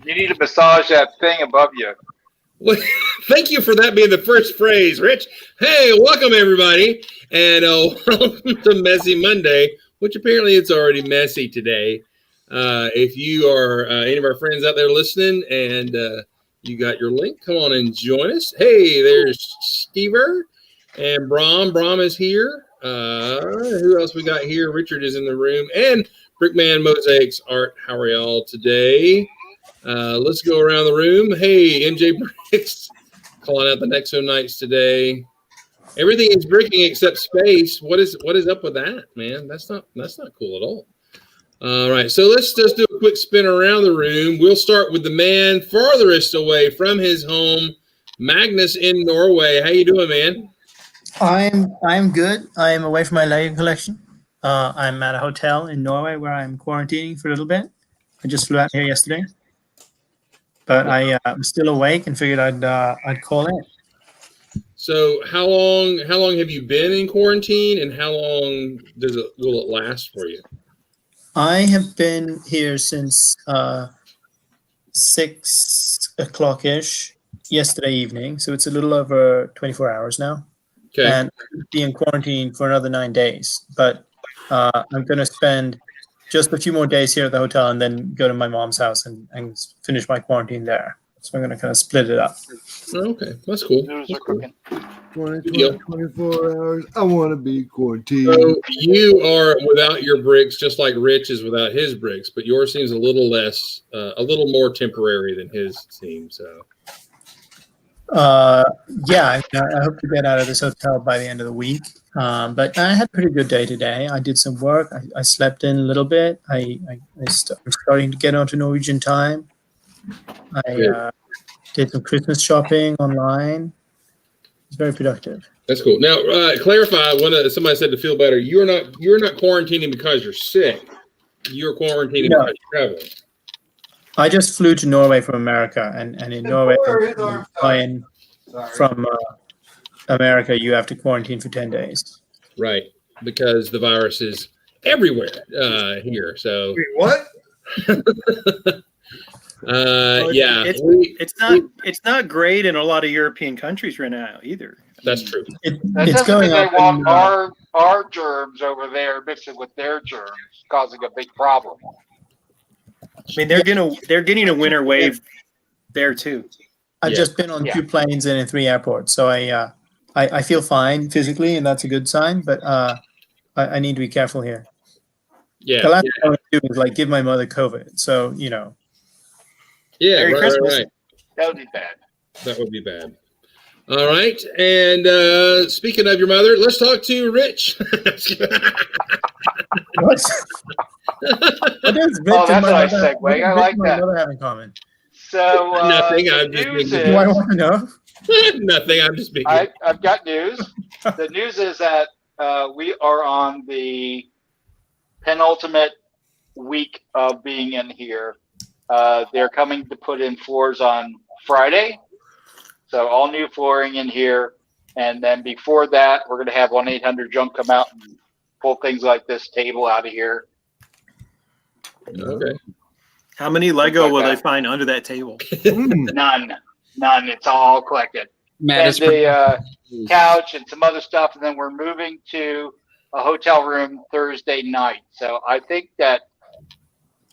You need to massage that thing above you. Well, thank you for that being the first phrase, Rich. Hey, welcome everybody, and welcome to Messy Monday, which apparently it's already messy today. If you are any of our friends out there listening and you got your link, come on and join us. Hey, there's Stever and Brom. Brom is here. Who else we got here? Richard is in the room, and Brickman Mosaics Art. How are y'all today? Let's go around the room. Hey, MJ Bricks, calling out the Nexo Knights today. Everything is bricking except space. What is up with that, man? That's not cool at all. All right, so let's just do a quick spin around the room. We'll start with the man farthest away from his home, Magnus in Norway. How you doing, man? I'm good. I am away from my Lego collection. I'm at a hotel in Norway where I'm quarantining for a little bit. I just flew out here yesterday. But I'm still awake and figured I'd call in. So how long have you been in quarantine, and how long will it last for you? I have been here since 6 o'clock ish yesterday evening, so it's a little over 24 hours now. Okay. And I'll be in quarantine for another 9 days. But I'm going to spend just a few more days here at the hotel and then go to my mom's house and finish my quarantine there. So I'm going to kind of split it up. Okay, that's cool. Noodles are cooking. 24 hours. I want to be quarantined. So you are without your bricks, just like Rich is without his bricks, but yours seems a little less, a little more temporary than his seems. So. Yeah, I hope to get out of this hotel by the end of the week. But I had a pretty good day today. I did some work. I slept in a little bit. I'm starting to get onto Norwegian time. I did some Christmas shopping online. It's very productive. That's cool. Now, clarify. Somebody said to feel better. You're not quarantining because you're sick. You're quarantining because you're traveling. I just flew to Norway from America, and in Norway, flying from America, you have to quarantine for 10 days. Right, because the virus is everywhere here. So Wait, what? Yeah, it's not great in a lot of European countries right now either. That's true. It's going they up. want our germs over there mixing with their germs, causing a big problem. I mean, they're getting a winter wave there too. I've just been on 2 planes and in 3 airports, so I feel fine physically, and that's a good sign. But I need to be careful here. Yeah. The last thing I want to do is like give my mother COVID. So Yeah. Merry Christmas. Right. That would be bad. That would be bad. All right. And speaking of your mother, let's talk to Rich. what? What does Rich That's and a my nice mother, segue. I like that. Mother have in common? So Nothing. the I'm just news being- Do I is, want to know? Nothing. I'm just being. I've got news. The news is that we are on the penultimate week of being in here. They're coming to put in floors on Friday. So all new flooring in here. And then before that, we're going to have 1-800-JUNK come out and pull things like this table out of here. Okay. How many Lego will they find under that table? None. It's all collected. Matt And is the couch and some other stuff. And then we're moving to a hotel room Thursday night. So I think that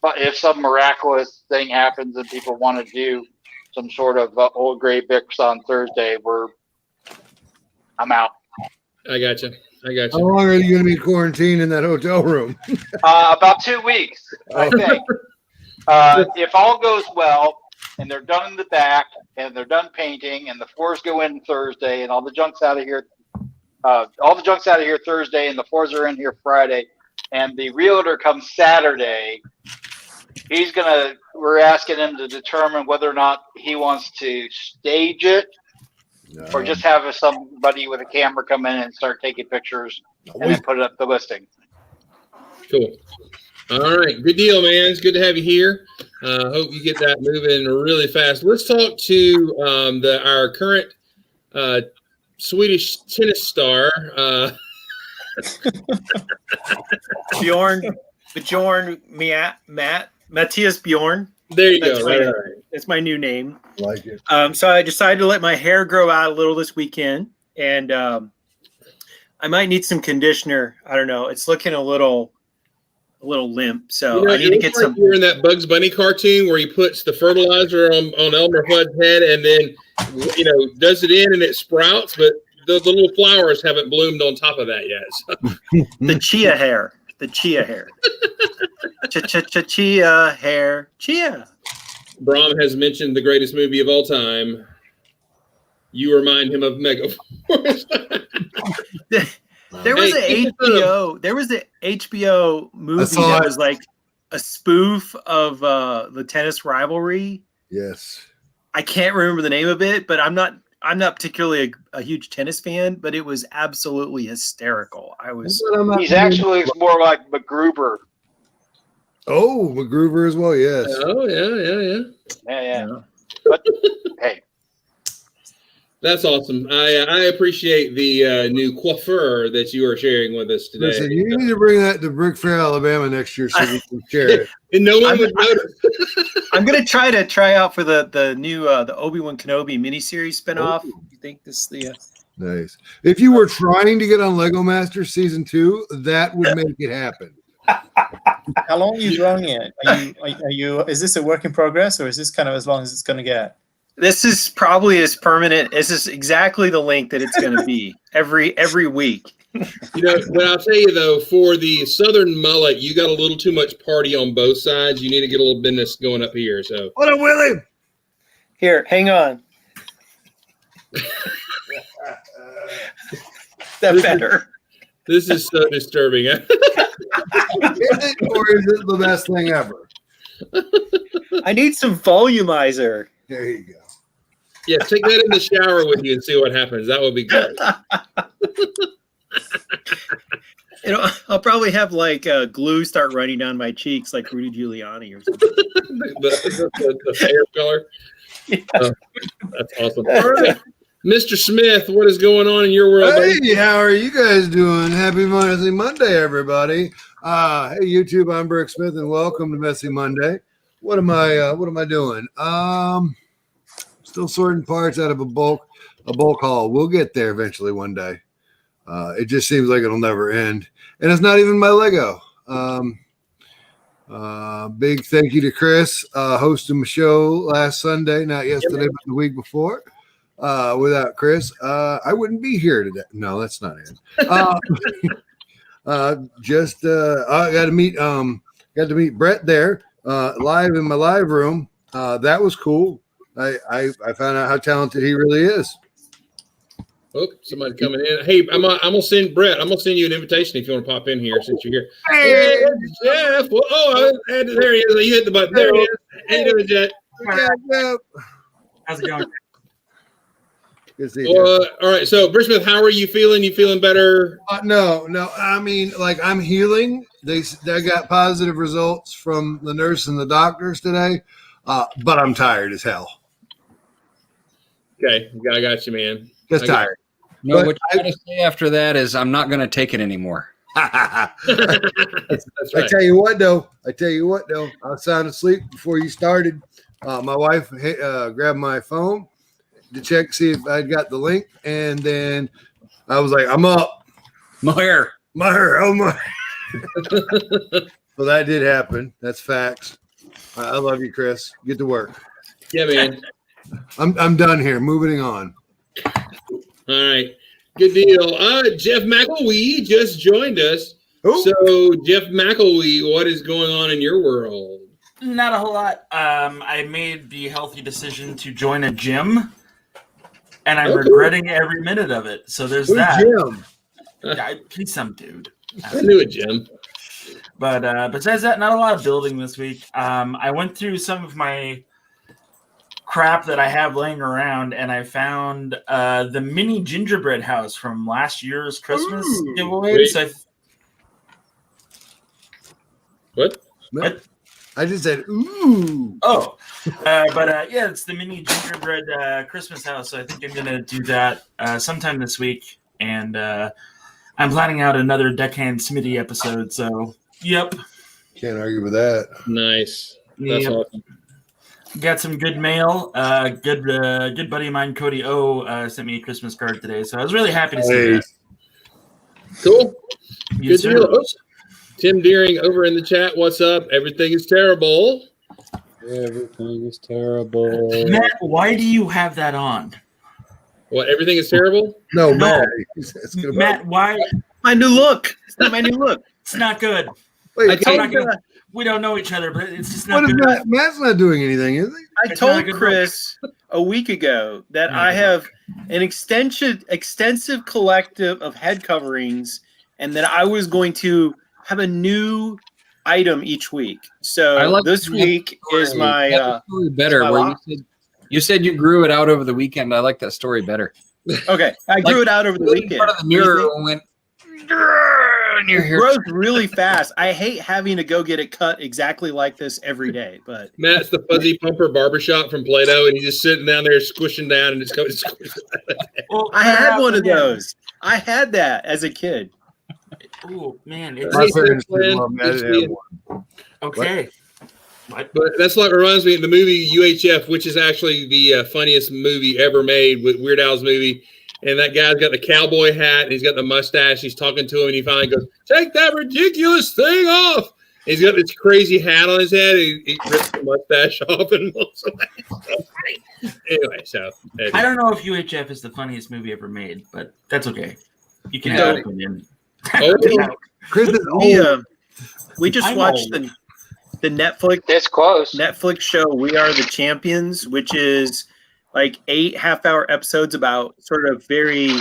if some miraculous thing happens and people want to do some sort of old gray bricks on Thursday, I'm out. I got you. How long are you going to be quarantined in that hotel room? About 2 weeks, I think. If all goes well and they're done in the back and they're done painting and the floors go in Thursday and all the junk's out of here, Thursday and the floors are in here Friday, and the realtor comes Saturday, we're asking him to determine whether or not he wants to stage it or just have somebody with a camera come in and start taking pictures and then put up the listing. Cool. All right. Good deal, man. It's good to have you here. Hope you get that moving really fast. Let's talk to our current Swedish tennis star. Bjorn, Matthias Bjorn. There you That's go. right. Right. It's my new name. Like it. So I decided to let my hair grow out a little this weekend, and I might need some conditioner. I don't know. It's looking a little limp, so I need to get some. You're in that Bugs Bunny cartoon where he puts the fertilizer on Elmer Fudd's head and then does it in and it sprouts, but the little flowers haven't bloomed on top of that yet. So. The chia hair. Chia hair. Chia. Brahm has mentioned the greatest movie of all time. You remind him of Megaforce. There was an HBO movie that was like a spoof of the tennis rivalry. Yes. I can't remember the name of it, but I'm not particularly a huge tennis fan, but it was absolutely hysterical. He's actually more like MacGruber. Oh, MacGruber as well. Yes. Oh yeah. Yeah. But hey, that's awesome. I appreciate the new coiffure that you are sharing with us today. Listen, you need to bring that to Brick Fair, Alabama next year so we can share it. And no one would notice. I'm gonna try out for the new the Obi-Wan Kenobi miniseries spinoff. Oh. You think this the Nice. If you were trying to get on Lego Masters Season 2, that would make it happen. How long are you growing it? Are you? Is this a work in progress, or is this kind of as long as it's going to get? This is probably as permanent. This is exactly the length that it's going to be every week. But I'll tell you though, for the southern mullet, you got a little too much party on both sides. You need to get a little business going up here. So What a Willie! Here, hang on. That better. This is so disturbing. Is it, or is it the best thing ever? I need some volumizer. There you go. Yeah, take that in the shower with you and see what happens. That would be great. I'll probably have like glue start running down my cheeks like Rudy Giuliani or something. the hair color. Yeah. That's awesome. All right. Mr. Smith, what is going on in your world? Hey, buddy? How are you guys doing? Happy Monday, everybody. Hey, YouTube, I'm Brick Smith, and welcome to Messy Monday. What am I doing? Still sorting parts out of a bulk haul. We'll get there eventually one day. It just seems like it'll never end. And it's not even my Lego. Big thank you to Chris, hosting my show last Sunday, not yesterday, but the week before. Without Chris, I wouldn't be here today. No, that's not it. I got to meet Brett there, live in my live room. That was cool. I found out how talented he really is. Oh, somebody coming in. Hey, I'm gonna send Brett. I'm gonna send you an invitation if you want to pop in here since you're here. Hey, Jeff. Well, there he is. You hit the button. There he is. How you doing, Jeff? How's it going? Good to see you. All right. So, Brick Smith, how are you feeling? You feeling better? No. I mean, like, I'm healing. They got positive results from the nurse and the doctors today, but I'm tired as hell. Okay, I got you, man. Just tired. No, what you gotta say after that is, I'm not going to take it anymore. That's right. I tell you what, though. I was sound asleep before you started. My wife grabbed my phone to check, see if I'd got the link, and then I was like, I'm up. My hair. Oh my. So that did happen. That's facts. I love you, Chris. Get to work. Yeah, man. I'm done here. Moving on. All right. Good deal. Jeff McElwee just joined us. Ooh. So, Jeff McElwee, what is going on in your world? Not a whole lot. I made the healthy decision to join a gym, and I'm regretting every minute of it. So there's that. Jim. He's some dude. I knew it, Jim. But besides that, not a lot of building this week. I went through some of my crap that I have laying around, and I found the mini gingerbread house from last year's Christmas giveaway. So What? I just said, ooh. Oh, yeah, it's the mini gingerbread Christmas house. So I think I'm going to do that sometime this week. And I'm planning out another Deckhand Smitty episode. So, yep. Can't argue with that. Nice. That's awesome. Got some good mail. Good buddy of mine, Cody O, sent me a Christmas card today, so I was really happy to see that. Cool. Yes, Good deal. sir. Oops. Tim Deering over in the chat. What's up? Everything is terrible. Everything is terrible. Matt, why do you have that on? What? Everything is terrible? No, No. Matt. It's gonna Matt, why? My new look. It's not my new look. It's not good. Wait, I I'm told not gonna- we don't know each other, but it's just what not is good. Matt? Matt's not doing anything, is he? I It's not a told good Chris a week ago that Not a I good have an extensive collective of head coverings, and that I was going to have a new item each week. So I like this that week is story. my That story better. my Where lot. you said you grew it out over the weekend. I like that story better. okay. I grew it out over the Looked in weekend. front of the mirror and went. And your It hair. grows really fast. I hate having to go get it cut exactly like this every day, but Matt's the fuzzy pumper barbershop from Play-Doh, and he's just sitting down there squishing down and just going squish. Well, I had one of man. those. I had that as a kid. Oh man, Hey, it's My Hey, parents Glenn, didn't love me. I good to didn't see have you. one. okay. But that's what reminds me of the movie UHF, which is actually the funniest movie ever made, with Weird Al's movie. And that guy's got the cowboy hat, and he's got the mustache. He's talking to him, and he finally goes, "Take that ridiculous thing off." And he's got this crazy hat on his head. He rips the mustache off and walks away. Anyway, so I don't know if UHF is the funniest movie ever made, but that's okay. You can No. have an opinion. Oh, Chris is We old. we just I'm watched old. the Netflix This close. show We Are the Champions, which is like 8 half-hour episodes about sort of very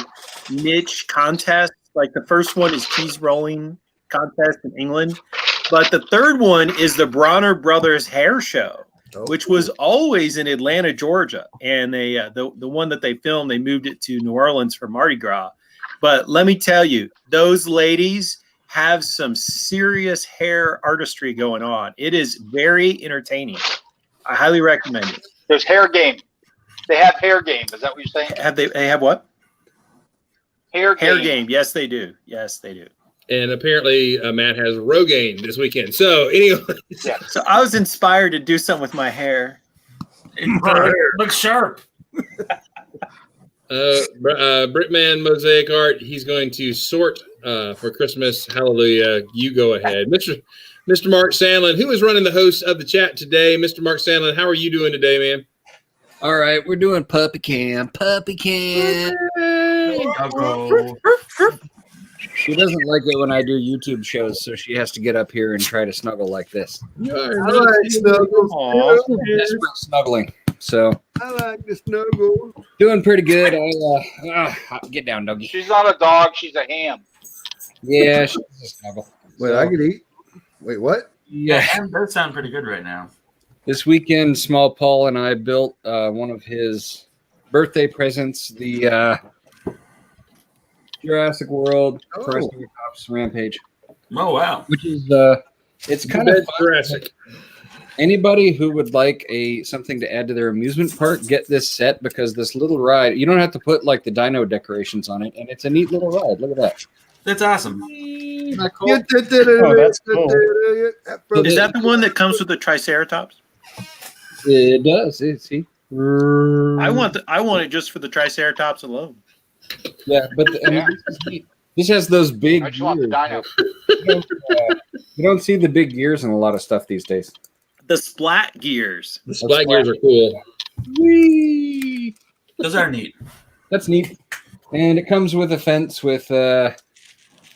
niche contests. Like the first one is cheese rolling contest in England, but the third one is the Bronner Brothers hair show, which was always in Atlanta, Georgia, and they the one that they filmed, they moved it to New Orleans for Mardi Gras. But let me tell you, those ladies have some serious hair artistry going on. It is very entertaining. I highly recommend it. There's hair game. They have hair game. Is that what you're saying? Have they have what? Hair Hair game. game. Yes, they do. Yes, they do. and apparently Matt has Rogaine this weekend. So anyway, Yeah. So I was inspired to do something with my hair. It looks sharp. Britman Mosaic Art, he's going to sort for Christmas. Hallelujah. You go ahead. Mr. Mark Sandlin, who is running the host of the chat today. Mr. Mark Sandlin, how are you doing today, man? All right, we're doing puppy cam. Puppy cam. Doggo. She doesn't like it when I do YouTube shows, so she has to get up here and try to snuggle like this. You are I like snuggles. Aw. Desperate snuggling. So I like the snuggles. doing pretty good. Get down, doggy. She's not a dog. She's a ham. Yeah, she's a snuggle. Wait, I could eat. Wait, what? Yeah, Yeah. that does sound pretty good right now. This weekend, Small Paul and I built one of his birthday presents, the Jurassic World Triceratops Rampage, Oh wow. which is it's kind of Jurassic. anybody who would like something to add to their amusement park, get this set, because this little ride, you don't have to put like the dino decorations on it, and it's a neat little ride. Look at that. That's awesome. Isn't that cool? Oh, that's cool. Is that the one that comes with the Triceratops? It does. See? I want it just for the Triceratops alone. Yeah, but this has those big I just want the gears. dino. You don't see the big gears in a lot of stuff these days. The splat gears. The splat gears are cool. Whee! Those are neat. That's neat. And it comes with a fence with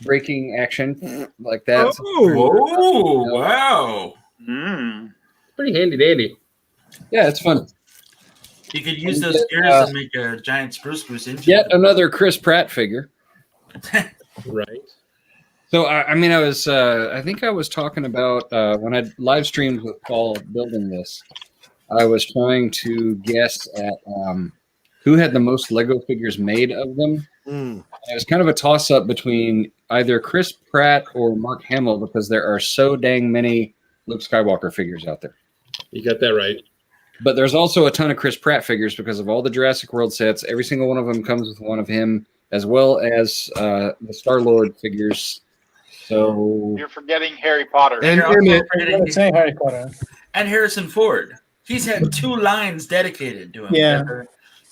braking action like that. Oh, wow. Mm. Pretty handy dandy. Yeah, it's fun. You could use And those get, gears and make a giant spruce engine. Yet another Chris Pratt figure. Right. So I think I was talking about when I live streamed with Paul building this. I was trying to guess at who had the most Lego figures made of them. It was kind of a toss-up between either Chris Pratt or Mark Hamill, because there are so dang many Luke Skywalker figures out there. You got that right. But there's also a ton of Chris Pratt figures because of all the Jurassic World sets. Every single one of them comes with one of him, as well as the Star-Lord figures. So You're forgetting Harry Potter. And You're also Emmett. forgetting- Say Harry Potter. and Harrison Ford. He's had 2 lines dedicated to him. Yeah.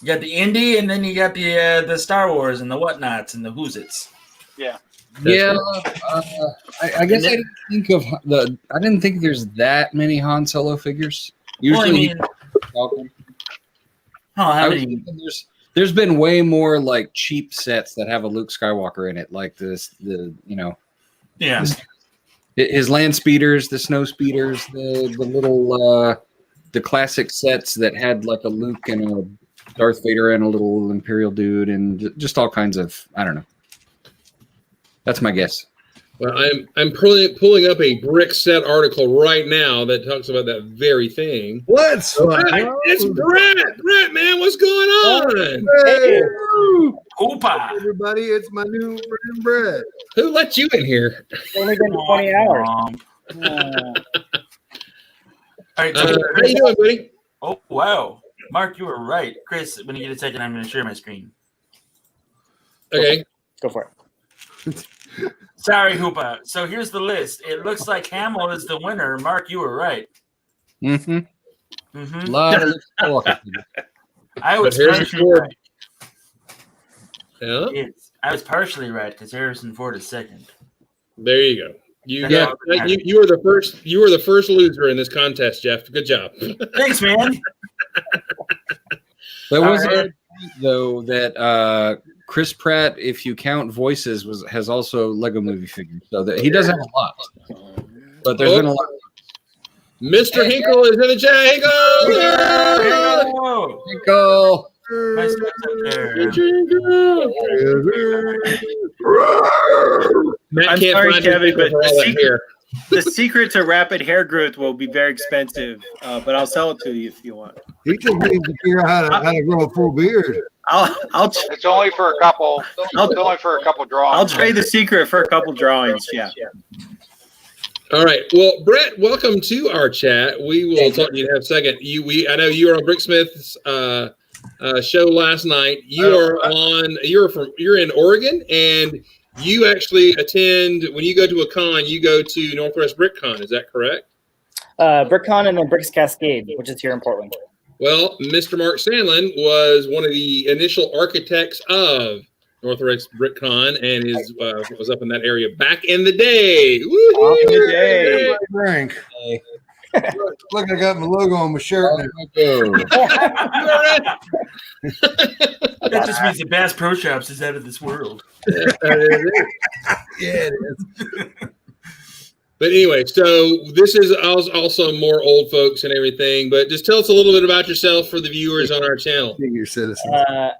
You got the Indy, and then you got the Star Wars and the whatnots and the who's it's. Yeah. Yeah, I guess I didn't think there's that many Han Solo figures. Usually, how many? There's been way more like cheap sets that have a Luke Skywalker in it, like Yeah. His land speeders, the snow speeders, the little the classic sets that had like a Luke and a Darth Vader and a little Imperial dude and just all kinds of, I don't know. That's my guess. Well, I'm pulling up a brick set article right now that talks about that very thing. What's It's Brett. Brett, man, what's going on? Hey, Hoopa. everybody, it's my new friend Brett. Who let you in here? It's only been 20 hours. All right. How you doing, buddy? Oh, wow. Mark, you were right. Chris, when you get a second, I'm going to share my screen. Okay. Go for it. Sorry, Hoopa. So here's the list. It looks like Hamill is the winner. Mark, you were right. Mm-hmm. Mm-hmm. Lot of Luke Skywalker figures. I was But here's the partially score. right. Yeah. I was partially right because Harrison Ford is second. There you go. You Yeah. were the first. You were the first loser in this contest, Jeff. Good job. Thanks, man. There was All right. a point, though, that Chris Pratt, if you count voices, has also Lego Movie figures. So that he does have a lot. But there's been a lot. Mr. Hinkle is in the chat. Hinkle! Oh, Hinkle! nice up there. Matt I'm can't sorry, find Kevin, his but for all that hair. The secret to rapid hair growth will be very expensive, but I'll sell it to you if you want. He just needs to figure out how to grow a full beard. I'll It's only for a couple. It's only for a couple drawings. I'll trade the secret for a couple drawings. Yeah. All right. Well, Brett, welcome to our chat. We will talk to you in a second. I know you were on Bricksmith's show last night. You're in Oregon, and you actually attend when you go to a con. You go to Northwest Brick Con. Is that correct? BrickCon and then Bricks Cascade, which is here in Portland. Well, Mr. Mark Sandlin was one of the initial architects of Northwest Brick Con and was up in that area back in the day. Back in the day. Drink. Look, I got my logo on my shirt now. That just means the Bass Pro Shops is out of this world. Yeah, it is. But anyway, so this is also more old folks and everything. But just tell us a little bit about yourself for the viewers on our channel. Senior citizen.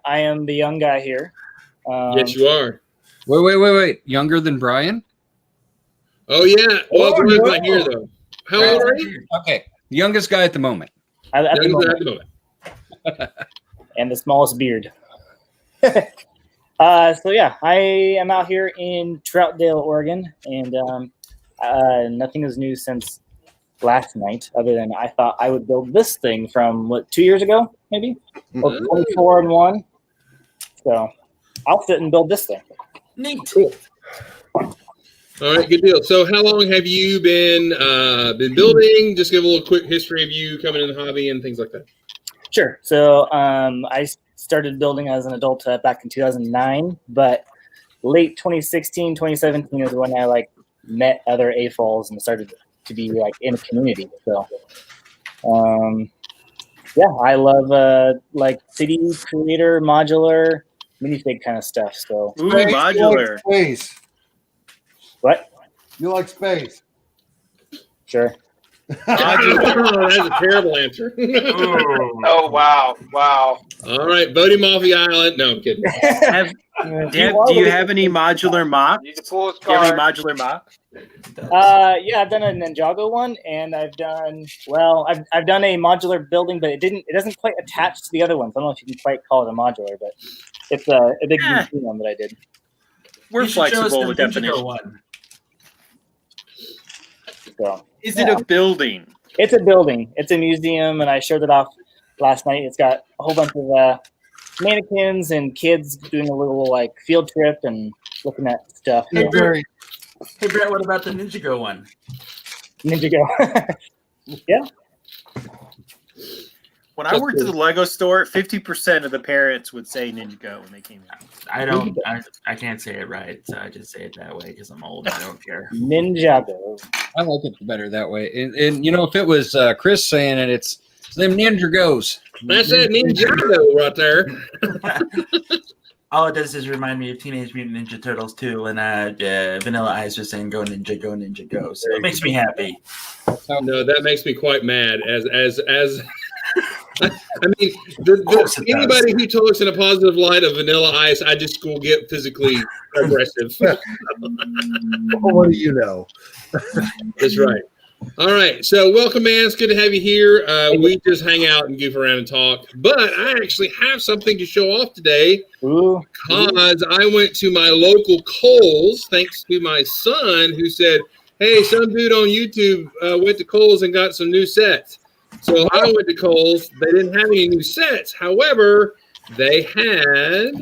I am the young guy here. Yes, you are. Wait. Younger than Brian? Oh, yeah. Well, Brian's not here, though. How old are you? Okay. The youngest guy at the moment. At the Youngest moment. at the moment. And the smallest beard. So yeah, I am out here in Troutdale, Oregon, and nothing is new since last night, other than I thought I would build this thing from 2 years ago, maybe, or 24 and 1. So I'll sit and build this thing. Neat. Cool. All right, good deal. So how long have you been building? Just give a little quick history of you coming in the hobby and things like that. Sure. So I started building as an adult back in 2009, but late 2016, 2017 is when I met other AFOLs and started to be in a community. So yeah, I love city creator, modular, minifig kind of stuff. So Ooh, modular. You like space. what? You like space. Sure. That's a terrible answer. Oh, wow. All right, vote him off the island. No, I'm kidding. Do you have any modular mocks? Need to pull his Do you have any card. modular mocks? Yeah, I've done a Ninjago one, and I've done a modular building, but it doesn't quite attach to the other ones. I don't know if you can quite call it a modular, but it's a big one that I did. We're You should show us flexible the with Ninjago definition. one. So Is it a building? it's a building. It's a museum, and I showed it off last night. It's got a whole bunch of mannequins and kids doing a little field trip and looking at stuff. Hey, So, Brett, what about the Ninjago one? Ninjago. Yeah. When I worked at the Lego store, 50% of the parents would say Ninjago when they came in. I can't say it right, so I just say it that way because I'm old. I don't care. Ninjago. I like it better that way. And you know, if it was Chris saying it, it's them Ninja Goes. That's that Ninjago right there. All it does is remind me of Teenage Mutant Ninja Turtles 2 when Vanilla Ice was saying "Go Ninja, go Ninja, go." So it makes me happy. No, that makes me quite mad. As I mean, anybody who talks in a positive light of Vanilla Ice, I just will get physically aggressive. What do you know? That's right. All right. So welcome, man. It's good to have you here. We just hang out and goof around and talk. But I actually have something to show off today because I went to my local Kohl's thanks to my son who said, hey, some dude on YouTube went to Kohl's and got some new sets. So I went to Kohl's. They didn't have any new sets. However, they had...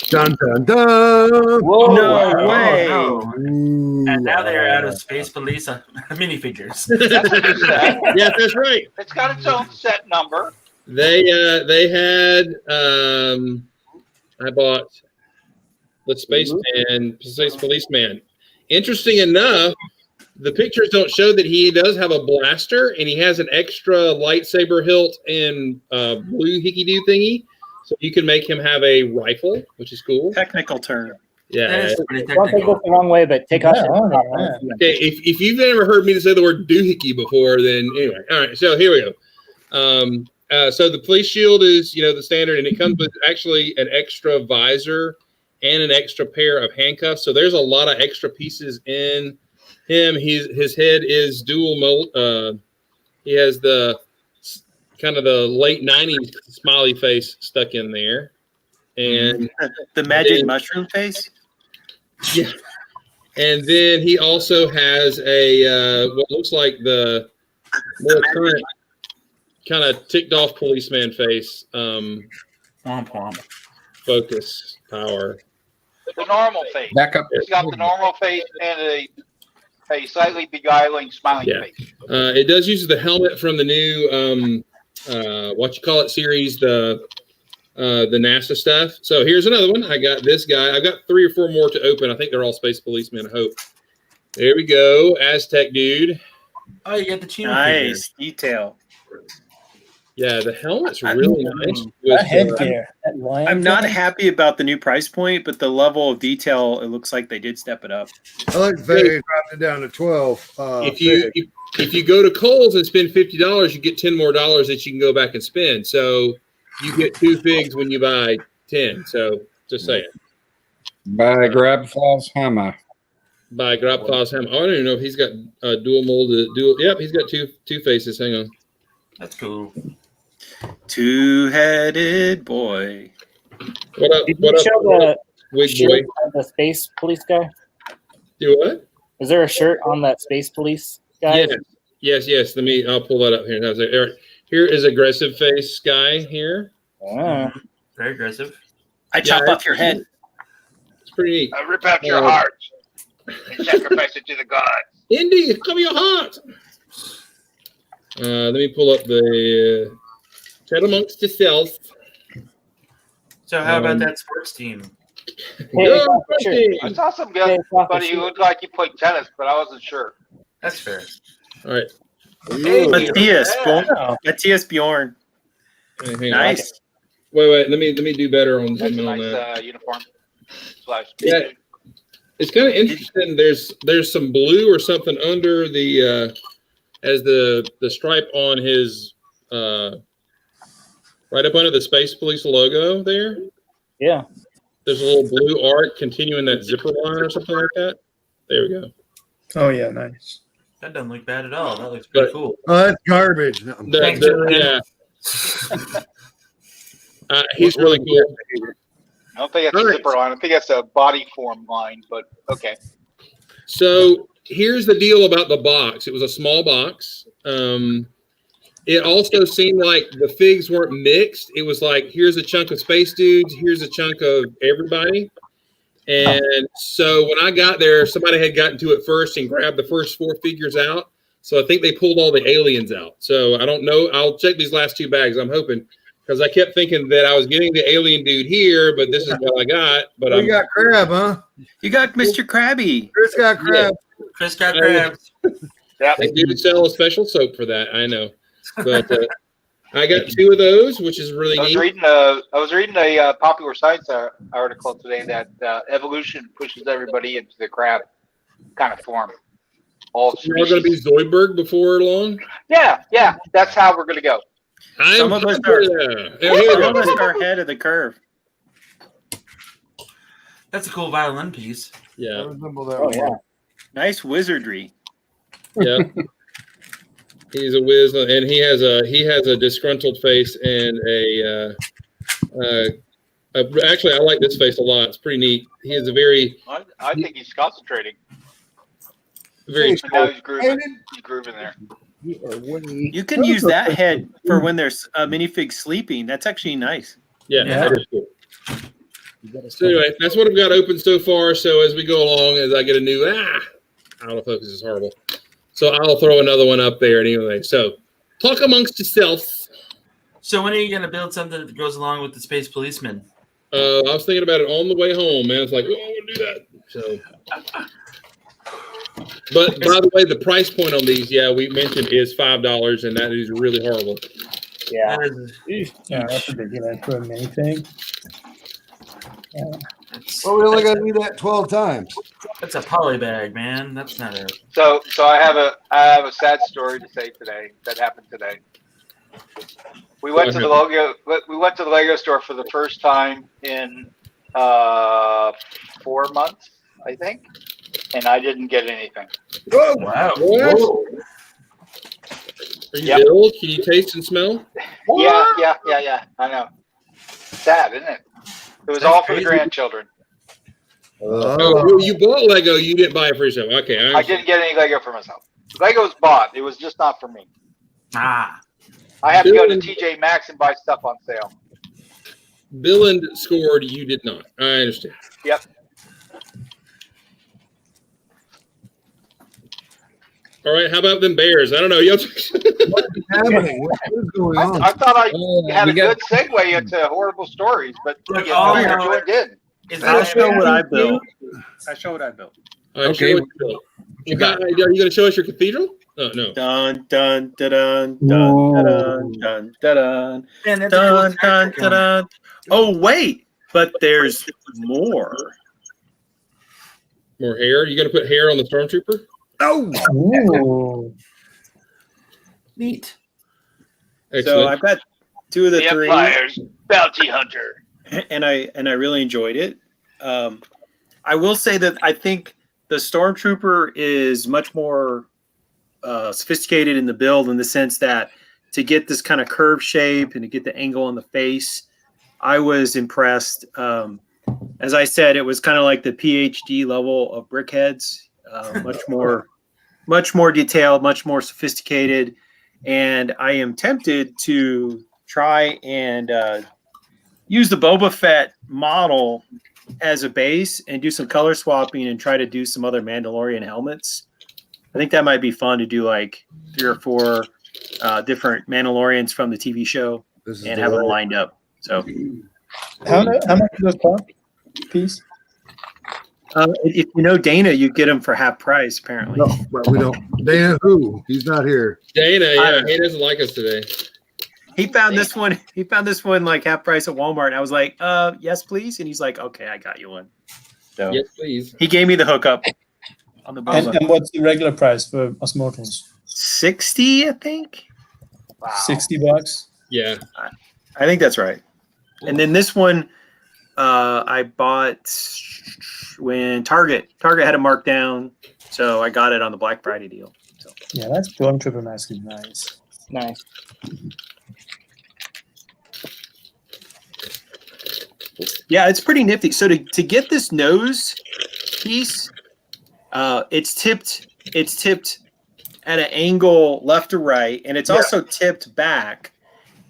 Dun, dun, dun. Whoa, no way. Oh, no. And now they're out of Space Police minifigures. That's a new set. Yes, that's right. It's got its own set number. They had I bought the Space Policeman. Interesting enough, the pictures don't show that he does have a blaster and he has an extra lightsaber hilt and blue hickey-doo thingy. So you can make him have a rifle, which is cool. Technical term. Yeah. That is pretty Don't take this the wrong way, but take off. Okay, if you've never heard me say the word doohickey before, then anyway. All right, so here we go. So the police shield is, the standard, and it comes with actually an extra visor and an extra pair of handcuffs. So there's a lot of extra pieces in him. His head is dual mold. He has the kind of the late 90s smiley face stuck in there. And the magic mushroom face? Yeah. And then he also has a what looks like the more current kind of ticked off policeman face. Womp womp. Focus, power. The normal face. Back up. It's got the normal face and a slightly beguiling smiling face. It does use the helmet from the new series, the NASA stuff. So here's another one. I got this guy. I've got 3 or 4 more to open. I think they're all Space Policemen, I hope. There we go. Aztec dude. Oh, you got the Chino Nice figure. detail. Yeah, the helmet's really nice. That headgear. That lion I'm not thing. happy about the new price point, but the level of detail, it looks like they did step it up. I like the fact they dropped it down to 12. If you go to Kohl's and spend $50, you get $10 more that you can go back and spend. So you get 2 figs when you buy 10. So just saying. By Grabfall's Hammer. By Grabfall's Hammer. I don't even know if he's got dual molded. Yep, he's got two faces. Hang on. That's cool. Two-headed boy. What up? Did you show the Wig shirt boy? of the Space Police guy? Do what? Is there a shirt on that Space Police guy? Yes. I'll pull that up here. Here is aggressive face guy here. Very aggressive. I chop off your head. It's pretty neat. I rip out your heart and sacrifice it to the gods. Indy, come your heart. Let me pull up the chat amongst yourself. So how about that sports team? I saw some guy who looked like he played tennis, but I wasn't sure. That's fair. All right. Matthias Bjorn. Hang on. Nice. Wait. Let me do better on That's a zooming on that. nice uniform. Yeah, it's kind of interesting. There's some blue or something under the as the stripe on his right up under the Space Police logo there. Yeah. There's a little blue arc continuing that zipper line or something like that. There we go. Oh yeah, nice. That doesn't look bad at all. That looks pretty cool. Oh, that's garbage. No, He's really cool. I don't think that's a zipper line. I think that's a body form line, but okay. So here's the deal about the box. It was a small box. It also seemed like the figs weren't mixed. It was like, here's a chunk of space dudes, here's a chunk of everybody. And so when I got there, somebody had gotten to it first and grabbed the first 4 figures out. So I think they pulled all the aliens out. So I don't know. I'll check these last 2 bags. I'm hoping, because I kept thinking that I was getting the alien dude here, but this is what I got. But We got crab, huh? You got Mr. Krabby. Chris got crab. Chris got crabs. Yep. They do sell a special soap for that. I know, but I got 2 of those, which is really I was neat. reading a popular science article today that evolution pushes everybody into the crab kind of form. All We're going to be species. Zoidberg before long. Yeah, that's how we're going to go. Some of us are ahead of the curve. That's a cool violin piece. I Yeah, resemble that Oh one. yeah. Nice wizardry. yeah. He's a whiz, and he has a disgruntled face and actually, I like this face a lot. It's pretty neat. He has a very I think he's concentrating. very. Now he's grooving. He's grooving there. You can use that head for when there's a minifig sleeping. That's actually nice. Yeah, Yeah. that is cool. So anyway, that's what I've got open so far. So as we go along, as I get a new autofocus is horrible. So I'll throw another one up there anyway. So talk amongst yourselves. So when are you going to build something that goes along with the Space Policeman? I was thinking about it on the way home, man. It's like, oh, I want to do that. So, but by the way, the price point on these, we mentioned is $5, and that is really horrible. Yeah. That is- Yeah, that's a big deal for a mini thing. Well, we only got to do that 12 times. That's a poly bag, man. That's not a. So I have a sad story to say today that happened today. We went to the Lego store for the first time in 4 months, I think, and I didn't get anything. Whoa! Wow. What? Whoa. Are you Yep. ill? Can you taste and smell? Yeah. I know. Sad, isn't it? It was That's all for the crazy. grandchildren. Oh, well, you bought Lego. You didn't buy it for yourself. Okay. I didn't get any Lego for myself. Lego was bought. It was just not for me. Ah. I have to go to TJ Maxx and buy stuff on sale. Billand scored. You did not. I understand. Yep. All right. How about them Bears? I don't know. Y'all. What is happening? What is going on? I thought I had we a got- good segue into horrible stories, but Look, you all know, I you know sure did. is I'll that show what I I built. I show what I built. All right, Okay. show what you built. You got, are you going to show us your cathedral? Oh, no. Dun dun dun dun dun dun dun Man, that's a cool dun dun tractor dun dun. Oh wait, but there's more. More hair? You going to put hair on the stormtrooper? Oh, Ooh. Neat. So Excellent. I've got 2 of the 3. Empire's bounty hunter. and I really enjoyed it. I will say that I think the Stormtrooper is much more sophisticated in the build, in the sense that to get this kind of curved shape and to get the angle on the face, I was impressed. As I said, it was kind of like the PhD level of brickheads, much more detailed, much more sophisticated. And I am tempted to try and use the Boba Fett model as a base and do some color swapping and try to do some other Mandalorian helmets. I think that might be fun to do, like 3 or 4 different Mandalorians from the TV show and have them lined up. So How much does it cost? Piece? if you know Dana, you get them for half price, apparently. no, but we don't. Dana, who? He's not here. Dana, he doesn't like us today. He found this one. He found this one like half price at Walmart. And I was like, yes, please. And he's like, okay, I got you one. So Yes, please. he gave me the hookup on the Boba. And what's the regular price for us mortals? 60, I think. Wow. $60? Yeah. I think that's right. And then this one, I bought when Target had a markdown, so I got it on the Black Friday deal. So Yeah, that Stormtrooper mask is nice. Nice. yeah, it's pretty nifty. So to get this nose piece, it's tipped at an angle left to right, and it's also tipped back.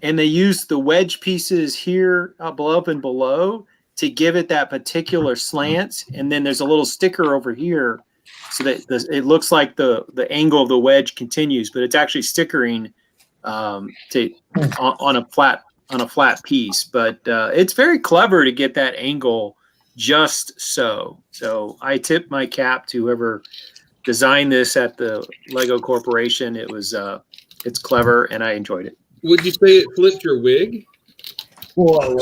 And they use the wedge pieces here above and below to give it that particular slant. And then there's a little sticker over here so that it looks like the angle of the wedge continues, but it's actually stickering on a flat piece. But it's very clever to get that angle just so. So I tip my cap to whoever designed this at the Lego Corporation. It's clever, and I enjoyed it. Would you say it flipped your wig? Well,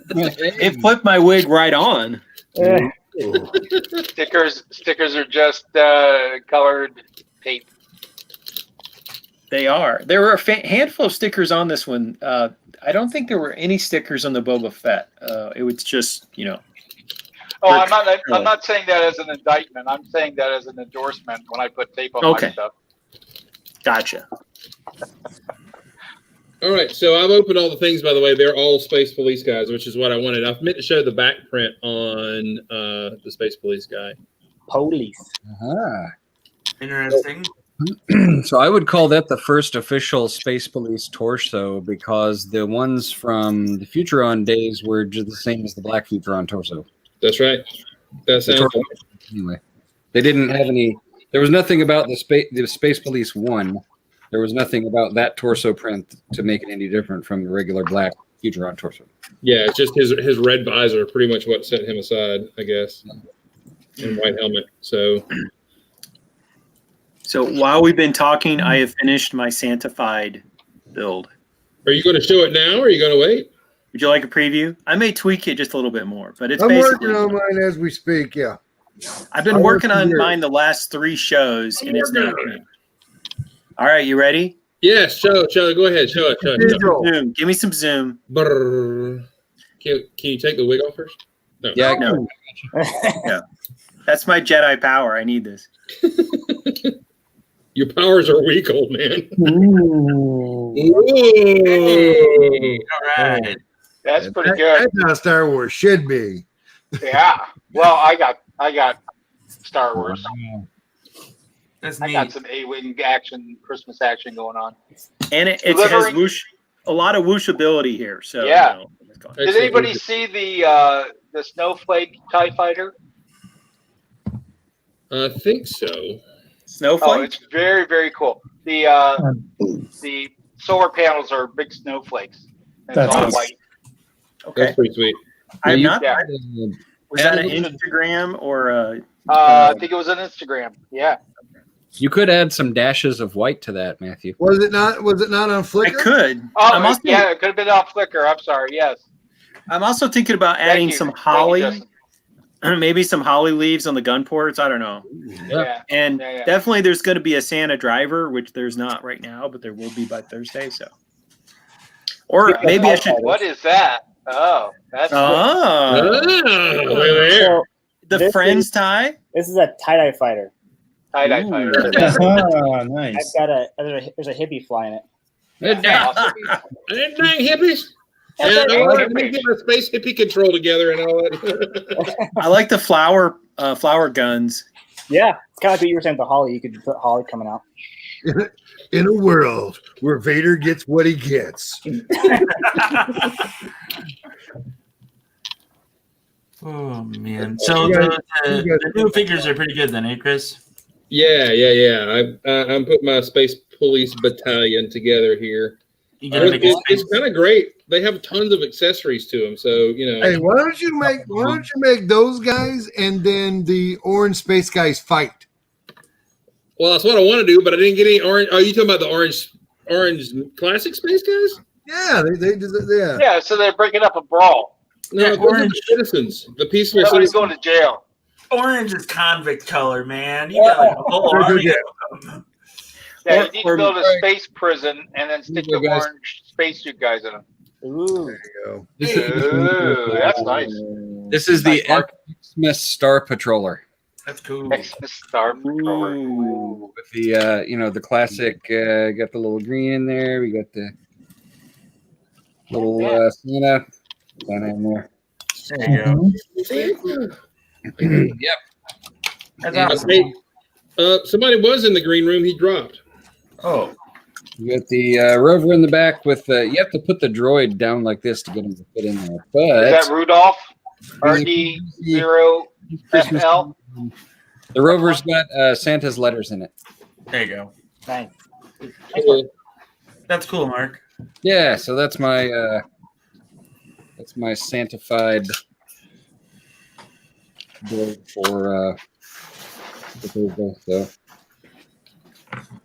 It flipped my wig right on. Stickers are just colored tape. They are. There were a handful of stickers on this one. I don't think there were any stickers on the Boba Fett. It was just, Oh, I'm not saying that as an indictment. I'm saying that as an endorsement when I put tape on my stuff. Gotcha. All right, so I've opened all the things, by the way. They're all Space Police guys, which is what I wanted. I meant to show the back print on the Space Police guy. Police. Interesting. So I would call that the first official Space Police torso because the ones from the Futuron days were just the same as the Black Futuron torso. That's right. That sounds anyway. They didn't have any. There was nothing about the Space Police 1. There was nothing about that torso print to make it any different from the regular Black Futuron torso. Yeah, it's just his red visor, pretty much what set him aside, I guess, and white helmet. So while we've been talking, I have finished my Santified build. Are you going to show it now, or are you going to wait? Would you like a preview? I may tweak it just a little bit more, but it's I'm basically. working on mine as we speak. Yeah, I've been working on mine the last 3 shows, and it's not. All right, you ready? Yes, show it. Go ahead, show it. Zoom. Give me some zoom. Brrr. Can you take the wig off first? No. Yeah, no. Yeah. That's my Jedi power. I need this. Your powers are weak, old man. Ooh. All right. That's pretty good. That's how Star Wars should be. Yeah. Well, I got Star Wars. That's I neat. got some A-wing action, Christmas action going on. And it has whoosh, a lot of whooshability here. So yeah. Did anybody see the snowflake TIE fighter? I think so. Snowflake? Oh, it's very, very cool. The solar panels are big snowflakes. And it's all white. Okay. That's pretty sweet. I'm not. Yeah. Was that an Instagram or I think it was on Instagram. Yeah. You could add some dashes of white to that, Matthew. Was it not on Flickr? I could. Oh, yeah, it could have been on Flickr. I'm sorry. Yes. I'm also thinking about adding some holly, maybe some holly leaves on the gun ports. I don't know. Yeah. And definitely there's going to be a Santa driver, which there's not right now, but there will be by Thursday. So, or maybe I should. What is that? Oh, that's the Friends tie. This is a tie-dye fighter. Tie-dye fighter. Oh, nice. I've got there's a hippie fly in it. Dang hippies. And I need to get my space hippie control together and all that. I like the flower guns. Yeah, it's kind of like what you were saying with the holly. You could put holly coming out. In a world where Vader gets what he gets. Oh man! So the new figures are pretty good then, eh, Chris? Yeah. I'm putting my Space Police battalion together here. It's kind of great. They have tons of accessories to them, so Hey, why don't you make those guys and then the orange space guys fight? Well, that's what I want to do, but I didn't get any orange. Are you talking about the orange classic space guys? Yeah, they yeah. Yeah, so they're breaking up a brawl. No, those are the citizens. The peaceful Nobody's citizens. going to jail. Orange is convict color, man. You got like a whole army of them. Yeah, you need to build a space prison and then stick the orange spacesuit guys in them. Ooh. There you go. Ooh, that's nice. This is the Xmas Star Patroller. That's cool. Xmas Star Patroller. Ooh. With the the classic got the little green in there. We got the little Santa in there. There you go. Yep. That's awesome. Somebody was in the green room. He dropped. Oh. You got the rover in the back with you have to put the droid down like this to get him to fit in there. But is that Rudolph? RD0FL? The rover's got Santa's letters in it. There you go. Nice. Cool. That's cool, Mark. Yeah, so that's my Santified build for Thursday. So.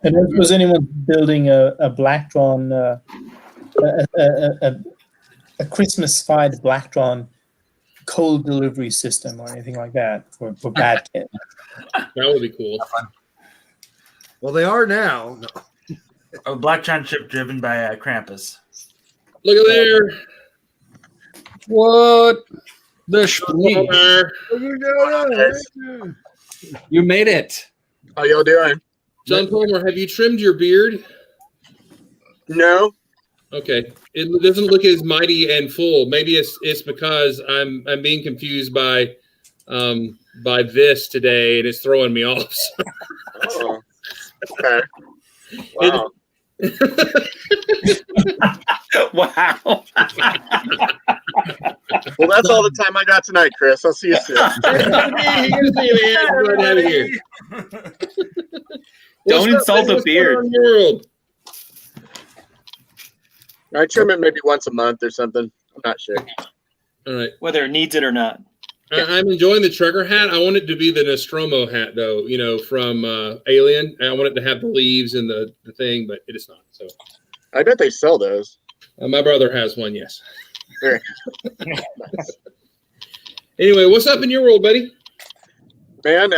And was anyone building a black drawn, a Christmas-fied black drawn cold delivery system or anything like that for bad kids? That would be cool. Well, they are now. No. A black giant ship driven by Krampus. Look at there. What? The Fleeb. You made it. How y'all doing? John Palmer, have you trimmed your beard? No. Okay. It doesn't look as mighty and full. Maybe it's because I'm being confused by this today and it's throwing me off. Oh. Okay. Wow. Wow. Well, that's all the time I got tonight, Chris. I'll see you soon. Don't insult the beard. World? I trim it maybe once a month or something. I'm not sure. All right. Whether it needs it or not. I'm enjoying the trucker hat. I want it to be the Nostromo hat, though, from Alien. I want it to have the leaves and the thing, but it is not. So I bet they sell those. my brother has one, yes. Very Nice. Anyway, what's up in your world, buddy? Man,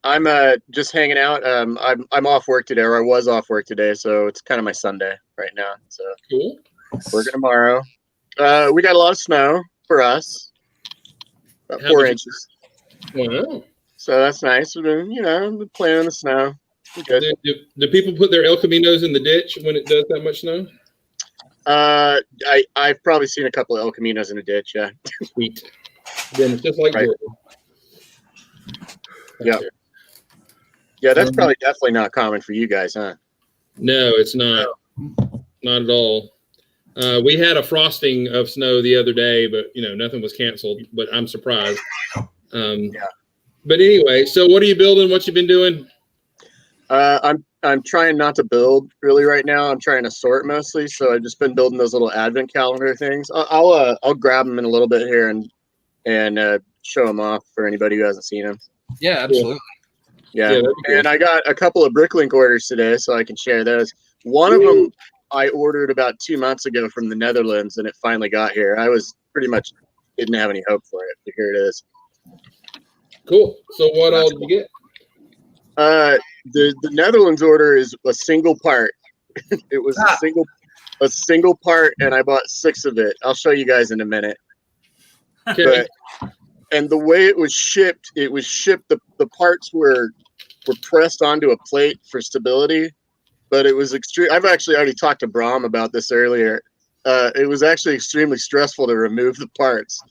I'm just hanging out. I'm off work today, or I was off work today, so it's kind of my Sunday right now. So Cool. working tomorrow. We got a lot of snow for us, about How 4 much? inches. Wow. So that's nice. We've been playing in the snow. We're good. Do people put their El Caminos in the ditch when it does that much snow? I've probably seen a couple of El Caminos in a ditch. Yeah. Sweet. Then it's just like Right. Jordan. Yeah. Yeah, that's probably definitely not common for you guys, huh? No, it's not. Not at all. We had a frosting of snow the other day, but nothing was canceled. But I'm surprised. Yeah. But anyway, so what are you building? What you been doing? I'm trying not to build really right now. I'm trying to sort mostly. So I've just been building those little advent calendar things. I'll grab them in a little bit here and show them off for anybody who hasn't seen them. Yeah, absolutely. Yeah, that'd be good. and I got a couple of Bricklink orders today, so I can share those. One of them I ordered about 2 months ago from the Netherlands, and it finally got here. I was pretty much didn't have any hope for it, but here it is. Cool. So what all did you get? The Netherlands order is a single part. It was a single part, and I bought 6 of it. I'll show you guys in a minute. Okay. And the way it was shipped, the parts were pressed onto a plate for stability, but it was extreme. I've actually already talked to Brahm about this earlier. It was actually extremely stressful to remove the parts.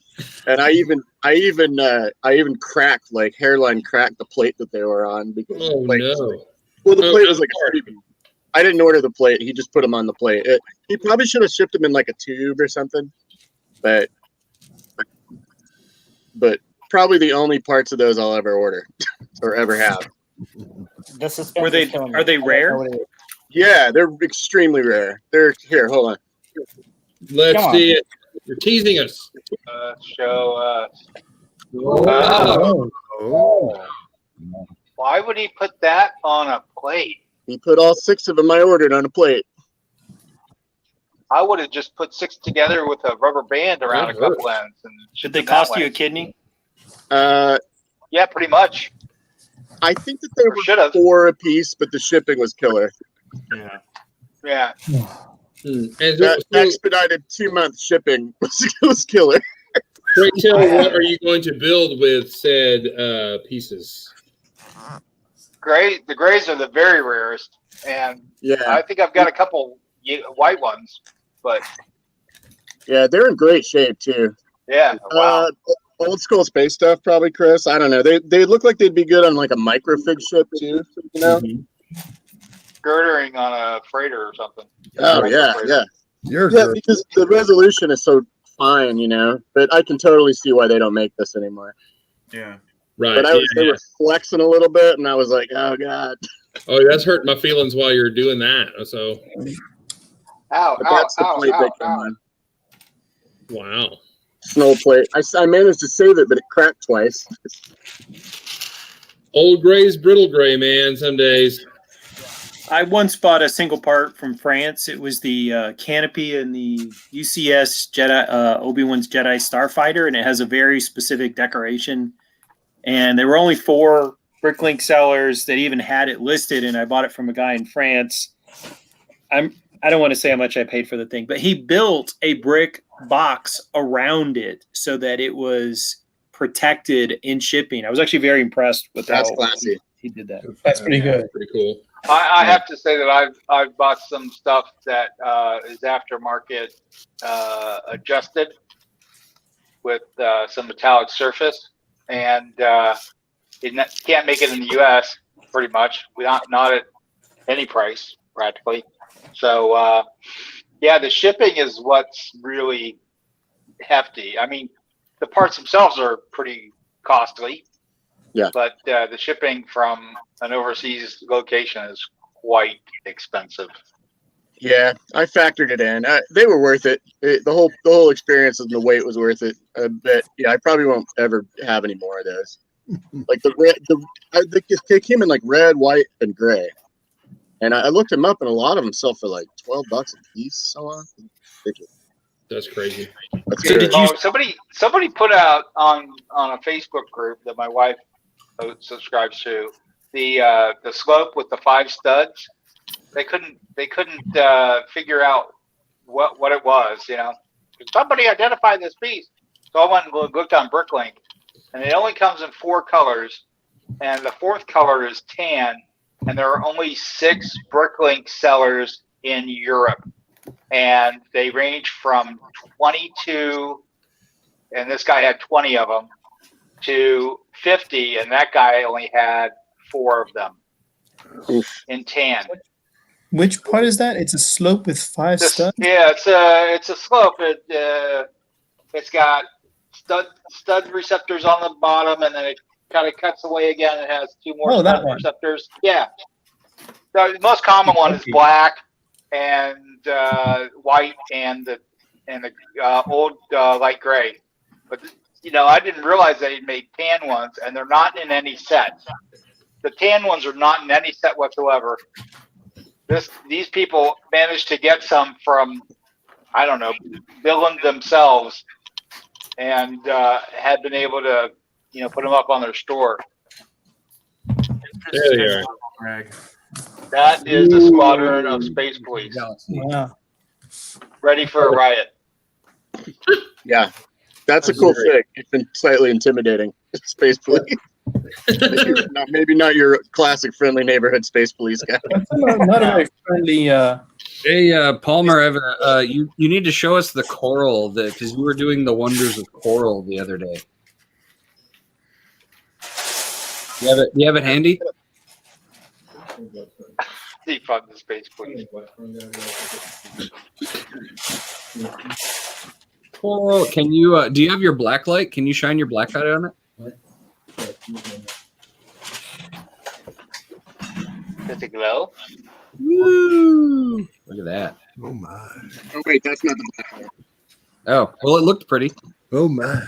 And I even cracked, like hairline cracked the plate that they were on because Oh the plate no. well, the plate was like I didn't order the plate. He just put them on the plate. He probably should have shipped them in like a tube or something, but probably the only parts of those I'll ever order or ever have. The suspense Are they is killing me. rare? I don't know what it is. Yeah, they're extremely rare. They're here. Hold on. Let's Come on. see it. You're teasing us. Show us. Wow. Oh. Why would he put that on a plate? He put all 6 of them I ordered on a plate. I would have just put 6 together with a rubber band around a couple ends. And Should they cost you a kidney? Yeah, pretty much. I think that there Or were should've. 4 a piece, but the shipping was killer. Yeah. Yeah. And That so, expedited 2-month shipping was killer. pray tell, what are you going to build with said pieces? The grays are the very rarest. And Yeah, I think I've got a couple white ones. But yeah, they're in great shape too. yeah, wow. Old school space stuff, probably, Chris. I don't know. They look like they'd be good on like a microfig ship too. Girdering on a freighter or something. Oh yeah, yeah, You're yeah. good. Because the resolution is so fine, But I can totally see why they don't make this anymore. Yeah. Right. But they were flexing a little bit, and I was like, oh god. Oh, that's hurting my feelings while you're doing that. So. Ow, But ow, that's the ow, plate ow, they come ow. on. Wow. Snow plate. I managed to save it, but it cracked twice. Old gray's brittle gray, man. Some days. I once bought a single part from France. It was the canopy in the UCS Jedi Obi-Wan's Jedi Starfighter, and it has a very specific decoration. And there were only 4 Bricklink sellers that even had it listed, and I bought it from a guy in France. I don't want to say how much I paid for the thing, but he built a brick box around it so that it was protected in shipping. I was actually very impressed with That's how classy. he did that. That's pretty good. Pretty cool. I have to say that I've bought some stuff that is aftermarket adjusted with some metallic surface, and you can't make it in the U.S. pretty much. Not at any price practically. So yeah, the shipping is what's really hefty. I mean, the parts themselves are pretty costly. Yeah. But the shipping from an overseas location is quite expensive. Yeah, I factored it in. They were worth it. The whole experience and the weight was worth it. But yeah, I probably won't ever have any more of those. Like they came in like red, white, and gray. And I looked them up, and a lot of them sell for like $12 a piece. So on. That's crazy. So did you? Somebody put out on a Facebook group that my wife subscribes to the slope with the 5 studs. They couldn't figure out what it was. You know, somebody identify this piece. So I went and looked on Bricklink, and it only comes in 4 colors, and the 4th color is tan. And there are only 6 Bricklink sellers in Europe, and they range from 22, and this guy had 20 of them, to 50, and that guy only had 4 of them in tan. Which part is that? It's a slope with 5 studs? Yeah, it's a slope. It's got stud receptors on the bottom, and then it kind of cuts away again. It has 2 more stud receptors. Yeah. The most common one is black and white and the old light gray. But you know, I didn't realize they made tan ones, and they're not in any set. The tan ones are not in any set whatsoever. These people managed to get some from, I don't know, building themselves, and had been able to, put them up on their store. There they are. Greg. That is the squadron of space police. Wow. Ready for a riot. Yeah, that's a cool thing. It's been slightly intimidating. Space police. maybe not your classic friendly neighborhood space police guy. That's not a very friendly. Hey, Palmer, you need to show us the coral because you were doing the wonders of coral the other day. Do you have it handy? Defund the space police. Coral, can you? Do you have your black light? Can you shine your black light on it? Does it glow? Woo! Look at that. Oh my. Oh wait, that's not the black one. Oh, well, it looked pretty. Oh my.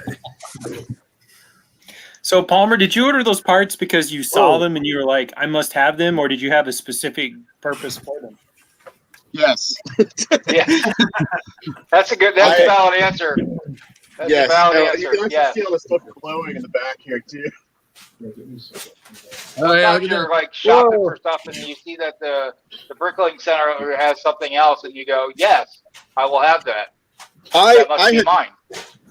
So Palmer, did you order those parts because you saw them and you were like, I must have them, or did you have a specific purpose for them? Yes. Yeah. That's a valid answer. That's a valid answer. You can actually Yes. see all the stuff glowing in the back here too. Oh yeah, Sometimes you're like shopping for stuff and you see that the Bricklink Center has something else and you go, yes, I will have that. That must be mine.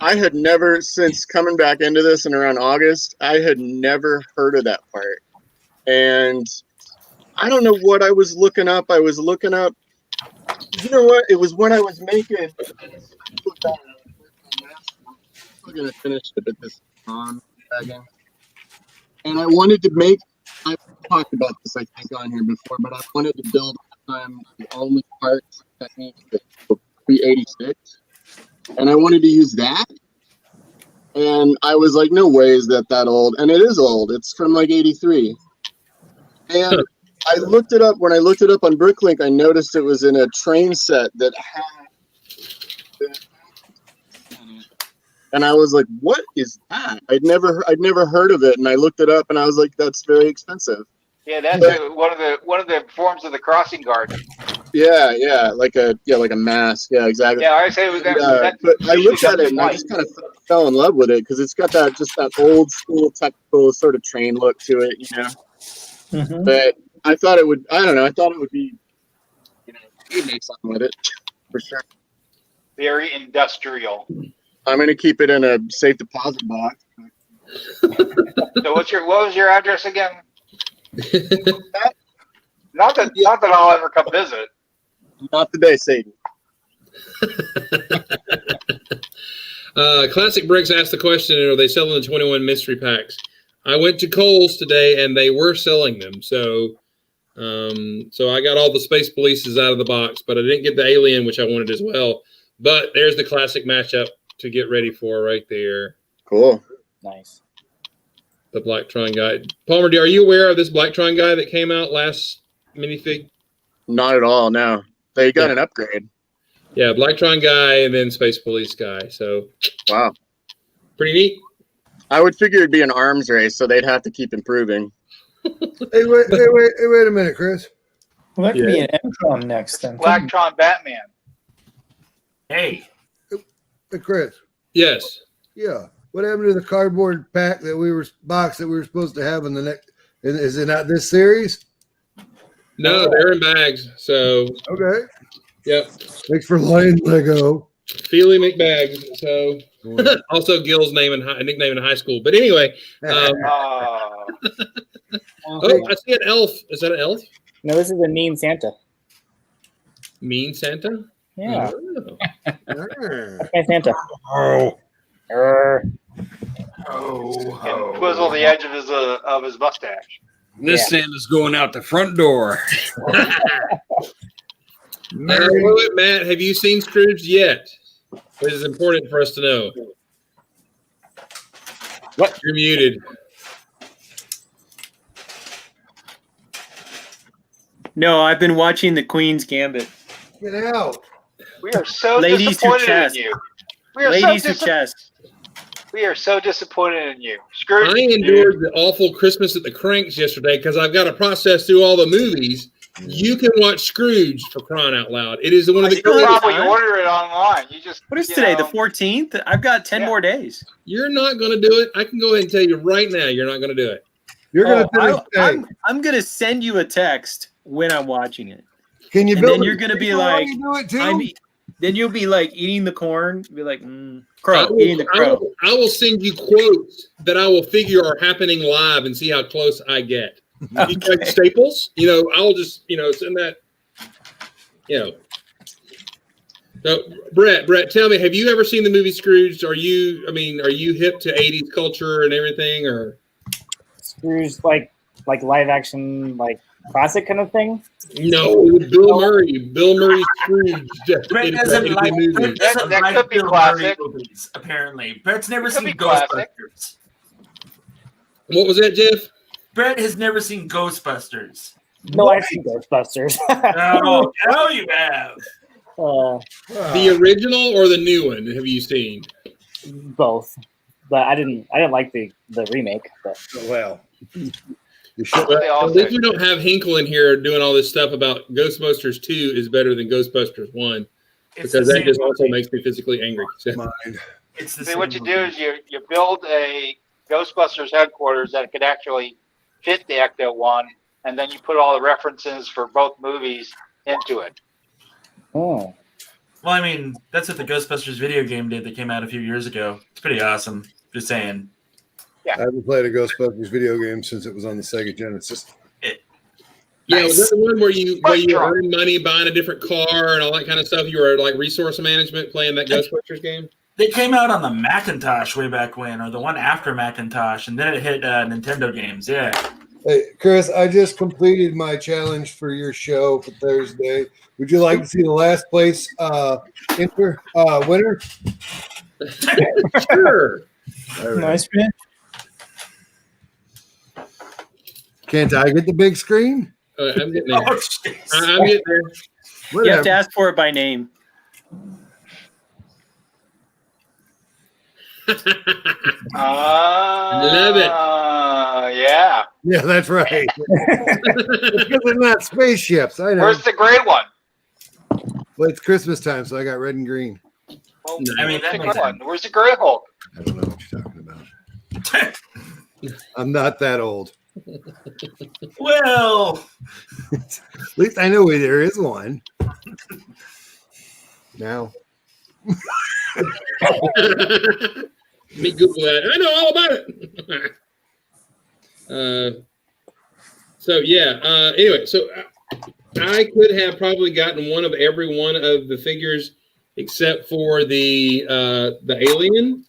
I had never, since coming back into this in around August, I had never heard of that part. And I don't know what I was looking up. You know what? It was when I was making. I'm going to finish it at this on again. And I wanted to make, I've talked about this, I think, on here before, but I wanted to build the only parts technique that would be 86. And I wanted to use that. And I was like, no way is that old. And it is old. It's from like 83. And I looked it up. When I looked it up on Bricklink, I noticed it was in a train set that had. And I was like, what is that? I'd never heard of it. And I looked it up and I was like, that's very expensive. Yeah, that's one of the forms of the crossing guard. Yeah, like a mask. Yeah, exactly. Yeah, I say it was that. But I looked at it and I just kind of fell in love with it because it's got that old school technical sort of train look to it, you know. Mhm. But I thought it would. I don't know. I thought it would be, you'd make something with it for sure. Very industrial. I'm gonna keep it in a safe deposit box. So what was your address again? Not that I'll ever come visit. Not today, Satan. Classic Bricks asked the question, are they selling the 21 mystery packs? I went to Kohl's today and they were selling them. So I got all the Space Polices out of the box, but I didn't get the Alien, which I wanted as well. But there's the classic matchup to get ready for right there. Cool. Nice. The Blacktron guy. Palmer, are you aware of this Blacktron guy that came out last minifig? Not at all. No, they got an upgrade. Yeah, Blacktron guy and then Space Police guy. So wow, pretty neat. I would figure it'd be an arms race, so they'd have to keep improving. Hey, wait a minute, Chris. Well, that could be an M-Tron next then. Blacktron Batman. Hey. Hey, Chris. Yes. Yeah. What happened to the cardboard pack box that we were supposed to have in the next? Is it not this series? No, they're in bags. So okay. Yep. Thanks for lying, Lego. Feely McBags. So also Gil's nickname in high school. But anyway. Oh, I see an elf. Is that an elf? No, this is a mean Santa. Mean Santa? Yeah. Oh. That's my Santa. Oh. And twizzle the edge of his mustache. This Santa's going out the front door. Matt, have you seen Scrooge yet? This is important for us to know. What? You're muted. No, I've been watching The Queen's Gambit. Get out. We are so Ladies who disappointed chess. in you. We are Ladies so who chess. We are so disappointed in you. Scrooge. I endured the awful Christmas at the Cranks yesterday because I've got to process through all the movies. You can watch Scrooge, for crying out loud. It is one of the. You can probably order it online. You just. What is today? The 14th? I've got 10 more days. You're not going to do it. I can go ahead and tell you right now, you're not going to do it. You're going to. I'm going to send you a text when I'm watching it. Can you? And then you're going to be like, do it too? then you'll be like eating the corn. You'll be like, crow, eating the crow. I will send you quotes that I will figure are happening live and see how close I get. You like Staples? I'll just, send that, So, Brett, tell me, have you ever seen the movie Scrooge? Are you hip to 80s culture and everything, or? Scrooge, like live action, like classic kind of thing? No, Bill Murray. Bill Murray Scrooge. Brett doesn't like That could be Bill classic. Murray movies, apparently. Brett's never Could seen be classic. Ghostbusters. What was that, Jeff? Brett has never seen Ghostbusters. No, I've seen Ghostbusters. No, you have. The original or the new one have you seen? Both, but I didn't like the remake. But Well, you should. At least we don't have Hinkle in here doing all this stuff about Ghostbusters 2 is better than Ghostbusters 1 because that just also makes me physically angry. It's the See, same what you movie. do is you build a Ghostbusters headquarters that could actually fit the Ecto one, and then you put all the references for both movies into it. Oh. Well, I mean, that's what the Ghostbusters video game did that came out a few years ago. It's pretty awesome. Just saying. Yeah. I haven't played a Ghostbusters video game since it was on the Sega Genesis. Yeah, was that the one where you earn money buying a different car and all that kind of stuff? You were like resource management playing that Ghostbusters game? They came out on the Macintosh way back when, or the one after Macintosh, and then it hit Nintendo games. Yeah. Hey, Chris, I just completed my challenge for your show for Thursday. Would you like to see the last place winner? Sure. All right. Nice, Rich. Can't I get the big screen? I'm getting there. Oh, jeez. I'm getting there. You Whatever. have to ask for it by name. Love Yeah. Yeah, that's right. Because they're not spaceships. I know. Where's the gray one? Well, it's Christmas time, so I got red and green. Well, I mean, where's that the makes gray one? Where's the gray Hulk? I don't know what you're talking about. I'm not that old. Well, At least I know where there is one. Now. Me Google that. I know all about it. Anyway, so I could have probably gotten one of every one of the figures except for the alien.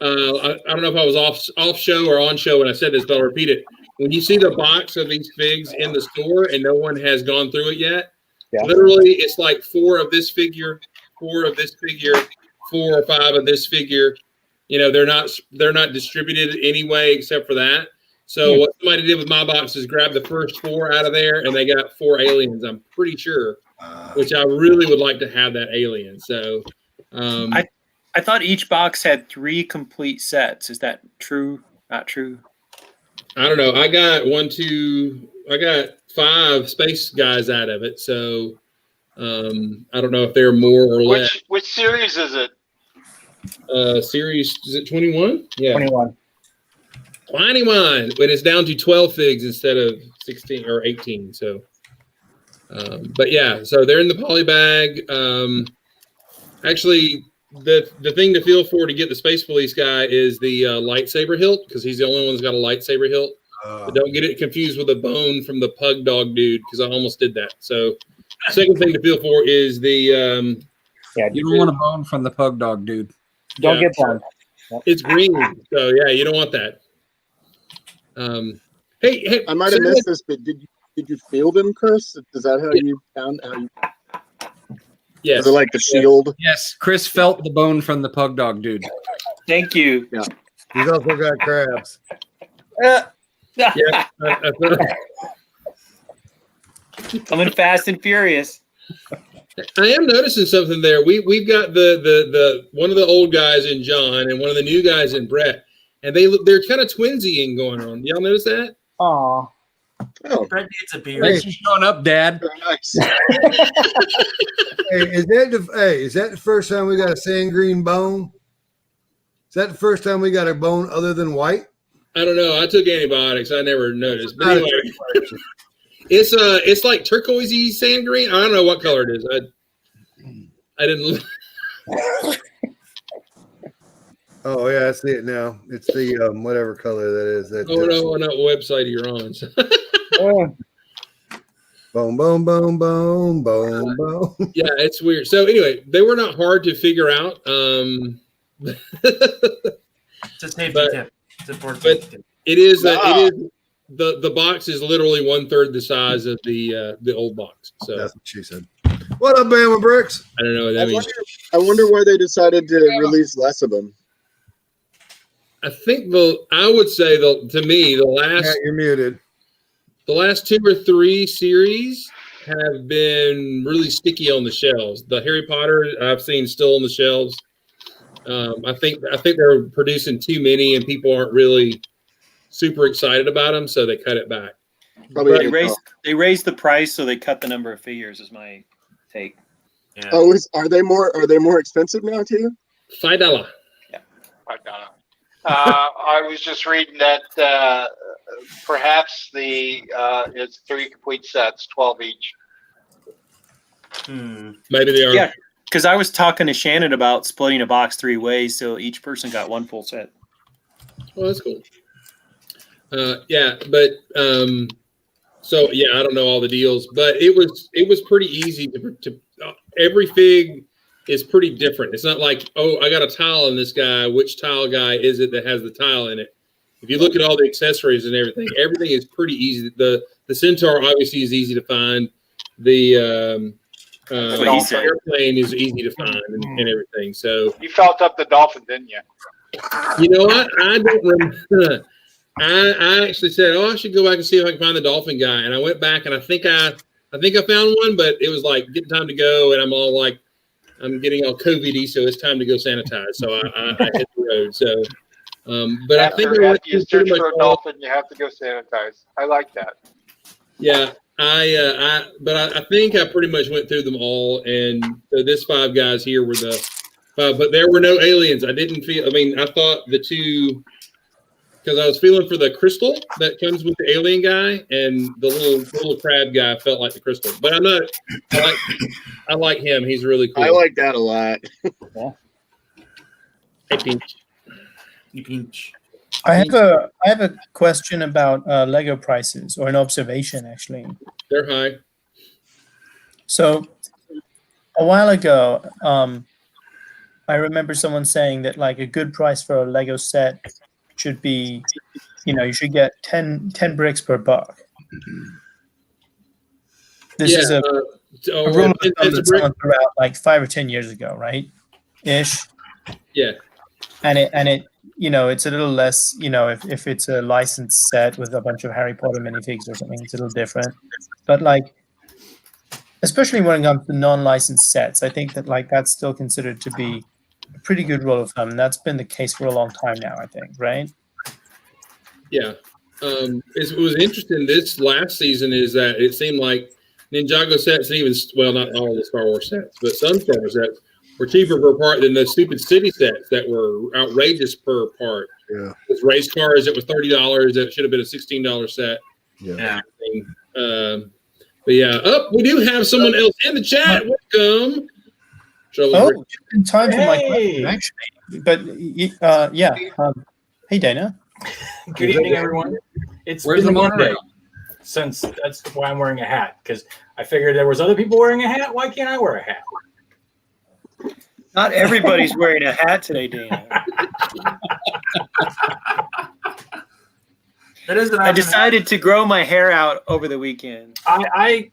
I don't know if I was off show or on show when I said this, but I'll repeat it. When you see the box of these figs in the store and no one has gone through it yet, literally it's like 4 of this figure, 4 of this figure, 4 or 5 of this figure. You know, they're not distributed anyway except for that. So what somebody did with my box is grab the first 4 out of there and they got 4 aliens, I'm pretty sure, which I really would like to have that alien. So I thought each box had 3 complete sets. Is that true? Not true? I don't know. I got 5 space guys out of it. So I don't know if they're more or less. Which series is it? Series, is it 21? Yeah. 21. 21. But it's down to 12 figs instead of 16 or 18. So, but yeah, so they're in the poly bag. Actually, the thing to feel for to get the Space Police guy is the lightsaber hilt, because he's the only one that's got a lightsaber hilt. But don't get it confused with a bone from the pug dog dude, because I almost did that. So, second thing to feel for is the You don't want a bone from the pug dog, dude. Don't get burned. it's green, so yeah, you don't want that. Hey, I might have missed this, but did you field him, Chris? Is that how you found? Yes. Is it like the shield? Yes, Chris felt the bone from the pug dog, dude. Thank you. He's also got crabs. Yeah, Coming fast and furious. I am noticing something there. We've got the one of the old guys in John and one of the new guys in Brett, and they're kind of twinsying going on. Y'all notice that? Aw. Oh, Brett needs a beard. Thanks for showing up, Dad. very nice. Hey, is that the first time we got a sand green bone? Is that the first time we got a bone other than white? I don't know. I took antibiotics. I never noticed. But anyway, it's like turquoisey sand green. I don't know what color it is. I didn't. Oh yeah, I see it now. It's the whatever color that is. That Oh no, not what website you're on. boom, boom, boom, boom, boom, boom. Yeah, it's weird. So anyway, they were not hard to figure out. It's a safety But- tip. It's a important but- safety tip. It is the box is literally 1/3 the size of the old box. So That's what she said. What up, Bama Bricks? I don't know what I that means. wonder why they decided to release less of them. I think I would say to me the Yeah, last you're muted. the last 2 or 3 series have been really sticky on the shelves. The Harry Potter I've seen still on the shelves. I think they're producing too many and people aren't really super excited about them, so they cut it back. Probably They raised the price, so they cut the number of figures. Is my take. Yeah. Oh, are they more expensive now too? $5. I don't know. I was just reading that perhaps it's 3 complete sets, 12 each. Maybe they are. Yeah, because I was talking to Shannon about splitting a box 3 ways, so each person got 1 full set. Oh, that's cool. Yeah, but so yeah, I don't know all the deals, but it was pretty easy to every fig is pretty different. It's not like, oh, I got a tile in this guy. Which tile guy is it that has the tile in it? If you look at all the accessories and everything is pretty easy. The Centaur obviously is easy to find. The That's what he said. airplane is easy to find and everything. So You felt up the dolphin, didn't you? You know what? I don't remember. I actually said, "Oh, I should go back and see if I can find the dolphin guy." And I went back, and I think I found one, but it was like getting time to go, and I'm all like, I'm getting all COVID-y, so it's time to go sanitize. So I hit the road. So, but I think after you search for a dolphin, you have to go sanitize. I like that. Yeah, I think I pretty much went through them all, and so this 5 guys here were the 5, but there were no aliens. I didn't feel. I mean, I thought the 2. Because I was feeling for the crystal that comes with the alien guy, and the little crab guy felt like the crystal. But I'm not. I like him. He's really cool. I like that a lot. Yeah. Hey, Pinch. You pinch. I have a question about Lego prices, or an observation actually. They're high. So a while ago, I remember someone saying that like a good price for a Lego set should be, you should get 10 bricks per buck. This is a rule of thumb that someone threw out like 5 or 10 years ago, right? Ish. Yeah. And it it's a little less, if it's a licensed set with a bunch of Harry Potter minifigs or something, it's a little different. But like, especially when it comes to non-licensed sets, I think that like that's still considered to be a pretty good rule of thumb. And that's been the case for a long time now, I think, right? Yeah. It was interesting this last season is that it seemed like Ninjago sets, and even, well, not all the Star Wars sets, but some Star Wars sets were cheaper per part than the stupid city sets that were outrageous per part. Yeah. With race cars, it was $30. That should have been a $16 set. Yeah. But yeah, we do have someone else in the chat. Welcome. In time for my question, actually. But yeah. Hey, Dana. Good evening, everyone. It's Where's the Monday, since that's why I'm wearing a hat, because I figured there was other people wearing a hat. Why can't I wear a hat? Not everybody's wearing a hat today, Dana. I decided to grow my hair out over the weekend. I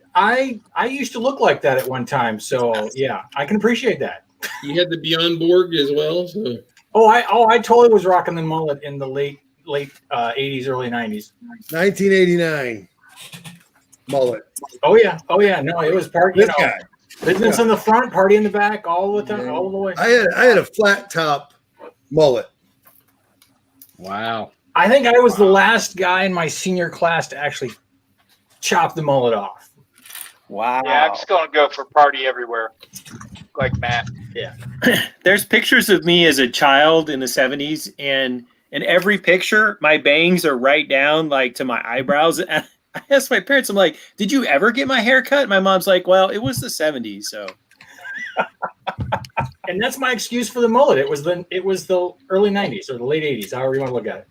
used to look like that at one time, so yeah, I can appreciate that. You had the Beyond Borg as well. So. I totally was rocking the mullet in the late 80s, early 90s. 1989 mullet. Oh yeah. No, it was part. This guy. Business in the front, party in the back, all the time, all the way. I had a flat top mullet. Wow. I think I was the last guy in my senior class to actually chop the mullet off. Wow. Yeah, I'm just going to go for party everywhere, like Matt. Yeah. There's pictures of me as a child in the 70s, and in every picture, my bangs are right down like to my eyebrows. And I asked my parents, I'm like, did you ever get my hair cut? My mom's like, well, it was the 70s, so. And that's my excuse for the mullet. It was the early 90s or the late 80s, however you want to look at it.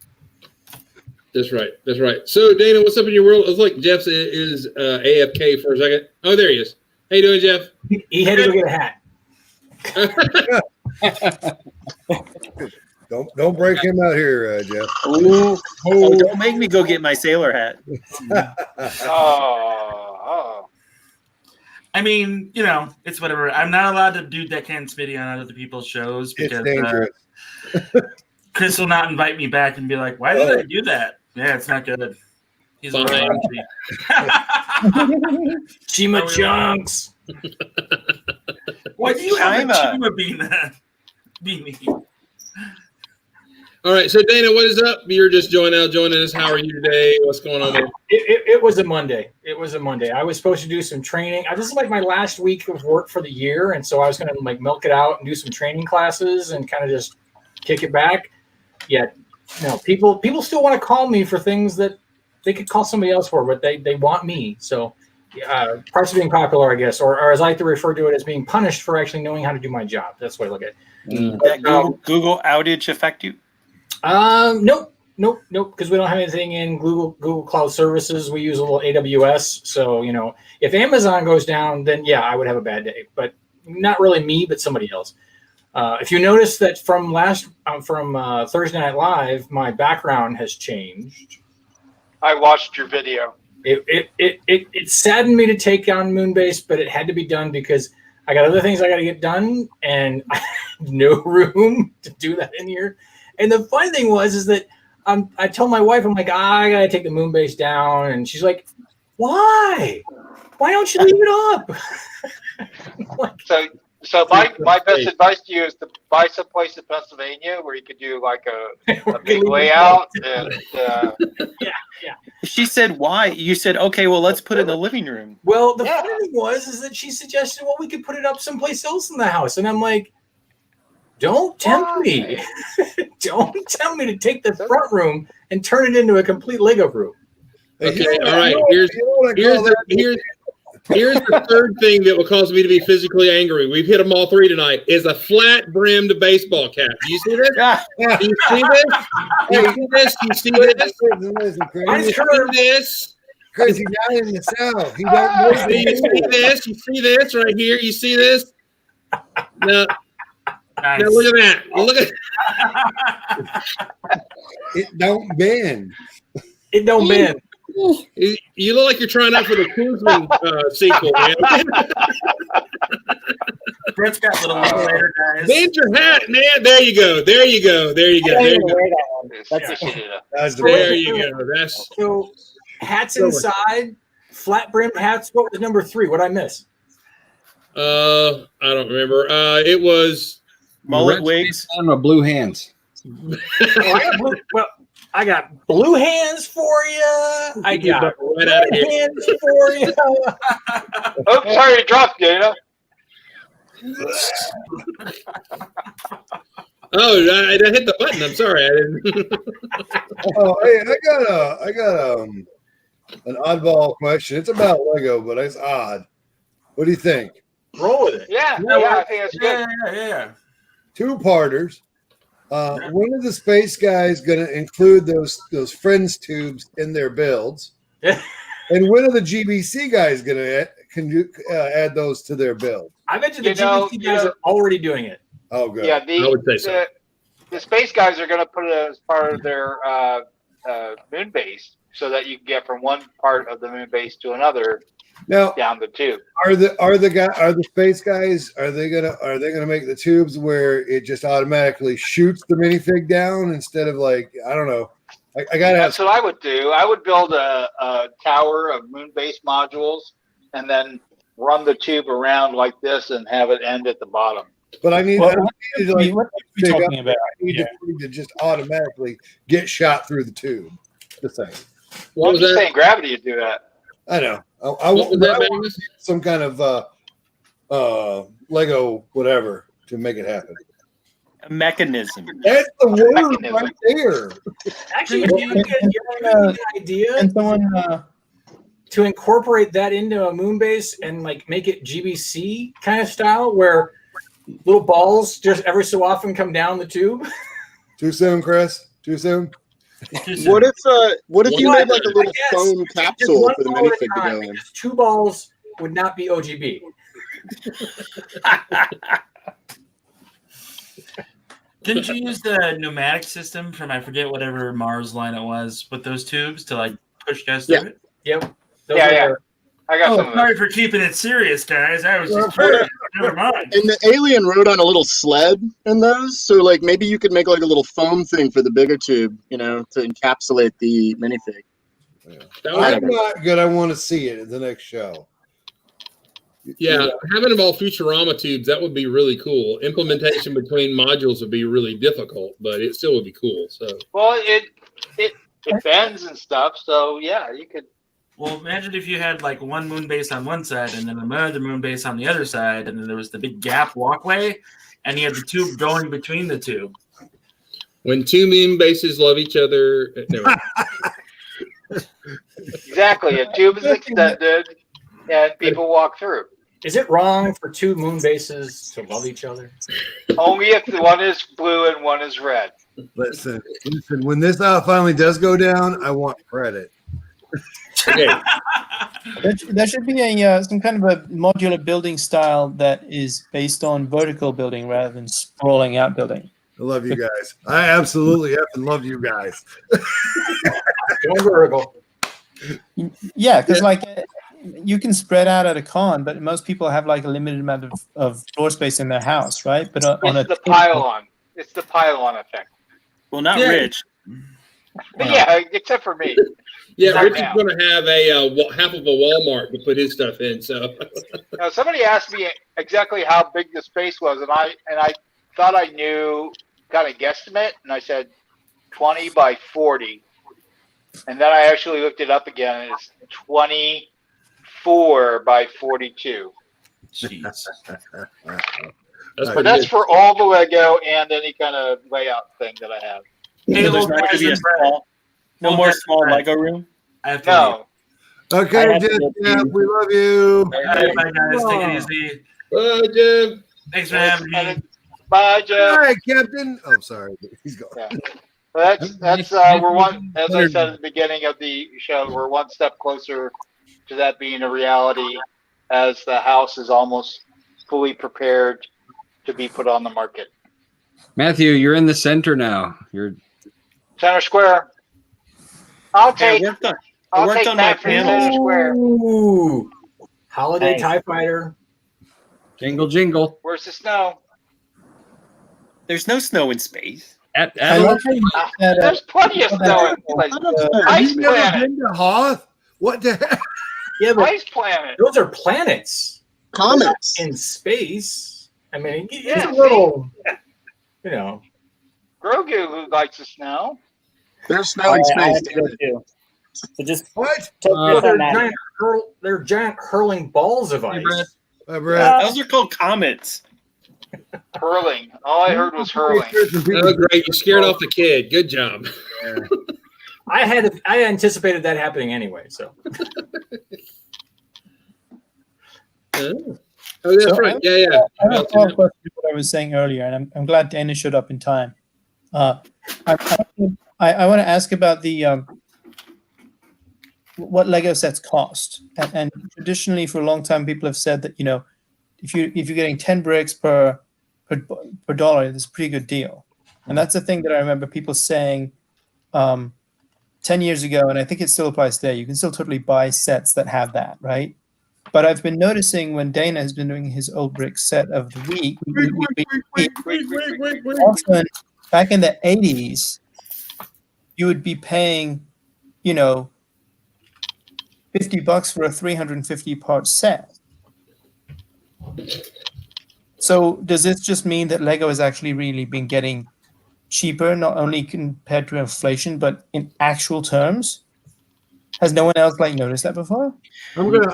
That's right. So, Dana, what's up in your world? It's like Jeff is AFK for a second. Oh, there he is. How you doing, Jeff? He had to go get a hat. Don't break him out here, Jeff. Ooh. Oh, don't make me go get my sailor hat. Oh. I mean, it's whatever. I'm not allowed to do deckhand Smitty on other people's shows because It's dangerous. Chris will not invite me back and be like, why did I do that? Yeah, it's not good. He's a Fine. Chima chunks. Why do you have a Chima? Chima being me? All right. So, Dana, what is up? You're just joining us. How are you today? What's going on there? It was a Monday. I was supposed to do some training. This is like my last week of work for the year, and so I was going to like milk it out and do some training classes and kind of just kick it back. Yet, people still want to call me for things that they could call somebody else for, but they want me. So, parts of being popular, I guess, or as I like to refer to it as being punished for actually knowing how to do my job. That's the way I look at it. Did that Google outage affect you? Nope, because we don't have anything in Google Cloud Services. We use a little AWS. So, if Amazon goes down, then yeah, I would have a bad day. But not really me, but somebody else. If you notice that from Thursday Night Live, my background has changed. I watched your video. It saddened me to take on Moonbase, but it had to be done because I got other things I got to get done, and I have no room to do that in here. And the funny thing is that I told my wife, I'm like, I gotta take the moon base down, and she's like, why? Why don't you leave it up? So my best advice to you is to buy some place in Pennsylvania where you could do like a big layout. And, She said, why? You said, okay, well, let's put it in the living room. Well, the funny thing is that she suggested, well, we could put it up someplace else in the house. And I'm like, don't tempt me. Don't tell me to take the front room and turn it into a complete Lego room. Okay, all right. Here's the third thing that will cause me to be physically angry. We've hit them all three tonight. Is a flat-brimmed baseball cap. Do you see this? Do you see this? Do you see this? Do you see this? Do you see this? Because he's down in the south. He don't Do you see this? You see this right here? You see this? No. Nice. Now look at that. Look at it don't bend. It don't bend. You look like you're trying out for the Kuzman sequel, man. Brett's got little later, guys. Bend your hat, man. There you go. There you go. There you go. There you go. There you go. That's so hats inside, flat brimmed hats. What was number 3? What I miss? I don't remember. It was mullet wigs and blue hands. I got blue hands for you. I got red hands for you. Oh, sorry, you dropped, Dana. Oh, I hit the button. I'm sorry. I didn't. Oh, hey, I got an oddball question. It's about Lego, but it's odd. What do you think? Roll with it. Yeah, I think it's good. Yeah. 2-parters. When are the space guys going to include those Friends tubes in their builds? And when are the GBC guys going to add those to their build? I bet you the GBC guys are already doing it. Oh, good. Yeah, I would say so. The space guys are going to put it as part of their moon base so that you can get from one part of the moon base to another now down the tube. Are the space guys are they gonna make the tubes where it just automatically shoots the minifig down instead of like I don't know. I gotta. That's what I would do. I would build a tower of moon base modules and then run the tube around like this and have it end at the bottom. But I need to just automatically get shot through the tube. Just saying. What was that? Saying gravity would do that. I know. I want some kind of Lego whatever to make it happen. A mechanism. That's the word right there. Actually, you get an idea and someone to incorporate that into a moon base and like make it GBC kind of style where little balls just every so often come down the tube. Too soon, Chris? Too soon? What if you made like a little foam capsule for the minifig to go in? 2 balls would not be OGB. Didn't you use the pneumatic system from I forget whatever Mars line it was with those tubes to like push guys through it? Yep. I got some. Sorry for keeping it serious, guys. I was just kidding. Never mind. And the alien rode on a little sled in those, so like maybe you could make like a little foam thing for the bigger tube, to encapsulate the minifig. I'm not good. I want to see it in the next show. Yeah, having them all Futurama tubes, that would be really cool. Implementation between modules would be really difficult, but it still would be cool. So well, it bends and stuff, so yeah, you could. Well, imagine if you had like one moon base on one side and then another moon base on the other side, and then there was the big gap walkway, and you had the tube going between the two. When 2 moon bases love each other, Exactly, a tube is extended, and people walk through. Is it wrong for 2 moon bases to love each other? Only if one is blue and one is red. Listen. When this finally does go down, I want credit. Okay. There should be some kind of a modular building style that is based on vertical building rather than sprawling out building. I love you guys. I absolutely effing love you guys. Vertical. Yeah, because you can spread out at a con, but most people have like a limited amount of floor space in their house, right? But It's the pylon. It's the pylon effect. Well, not Yeah. Rich. Yeah, except for me. Yeah, Right Rich is now. going to have a half of a Walmart to put his stuff in. So Now, somebody asked me exactly how big the space was, and I thought I knew, kind of guesstimate, and I said 20 by 40, and then I actually looked it up again, and it's 24 by 42. Jeez. that's But pretty that's good. for all the Lego and any kind of layout thing that I have. Hey, So there's little not going to be a peasant. small, no Little more peasant small bread. Lego room. I have to leave. No, Okay, I have to Jeff, go yeah, to- we love you. All right, bye, guys. Take it easy. Bye, Jim. Thanks for having me. bye, Jeff. Hi, Captain. Oh, sorry. He's gone. Yeah. Well, that's we're one, as I said at the beginning of the show, we're one step closer to that being a reality, as the house is almost fully prepared to be put on the market. Matthew, you're in the center now. You're Center Square. I'll Hey, take I I'll worked take on my that for Center panels. Square. Ooh, holiday Nice. TIE Fighter. jingle jingle. Where's the snow? There's no snow in space. At I love how you said, There's plenty of snow in place. Ice You've never planet. been to Hoth? What the heck? Yeah, but Ice planet. those are planets Comets. in space. I mean, it's Yeah, a little, you know. Grogu, who likes the snow. There's snow in I space. have to go too. So just What? tell They're Matt. giant, they're giant hurling balls of ice. Brett. Hi, Brett. Those are called comets. Hurling. All I heard was hurling. Oh, great. You scared off the kid. Good job. I anticipated that happening anyway. So Oh, that's So right. Yeah. I have a follow-up question to what I was saying earlier, and I'm glad Dana showed up in time. I want to ask about the what Lego sets cost, and traditionally for a long time people have said that if you're getting 10 bricks per dollar, it's a pretty good deal, and that's the thing that I remember people saying 10 years ago, and I think it still applies today. You can still totally buy sets that have that, right? But I've been noticing when Dana has been doing his old brick set of the week, often back in the 80s, you would be paying, $50 for a 350 part set. So does this just mean that Lego has actually really been getting cheaper, not only compared to inflation, but in actual terms? Has no one else noticed that before? I'm gonna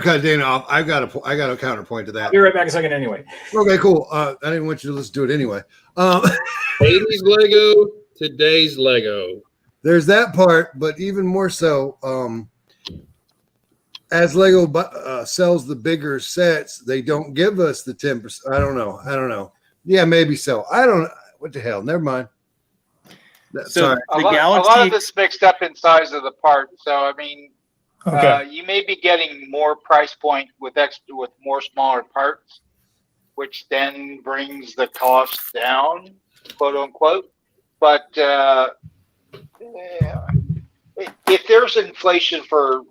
cut Dana off. I got a counterpoint to that. I'll be right back a second anyway. Okay, cool. I didn't want you to let's do it anyway. 80s Lego, today's Lego. There's that part, but even more so, as Lego sells the bigger sets, they don't give us the 10%. I don't know. Yeah, maybe so. I don't know. What the hell? Never mind. Sorry. A lot of it's mixed up in size of the part. So I mean, Okay. you may be getting more price point with more smaller parts, which then brings the cost down, quote unquote. But if there's inflation for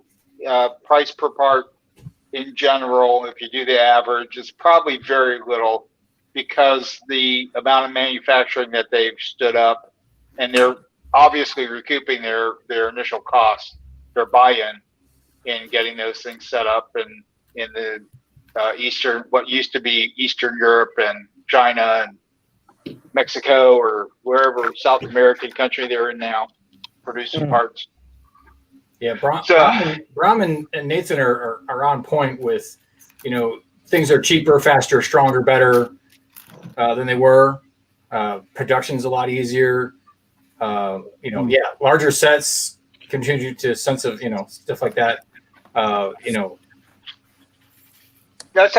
price per part in general, if you do the average, it's probably very little, because the amount of manufacturing that they've stood up, and they're obviously recouping their initial costs, their buy-in in getting those things set up in the what used to be Eastern Europe and China and Mexico, or wherever South American country they're in now, producing parts. Yeah, Bram and Nathan are on point with, things are cheaper, faster, stronger, better than they were. Production's a lot easier. Larger sets contribute to a sense of, stuff like that. That's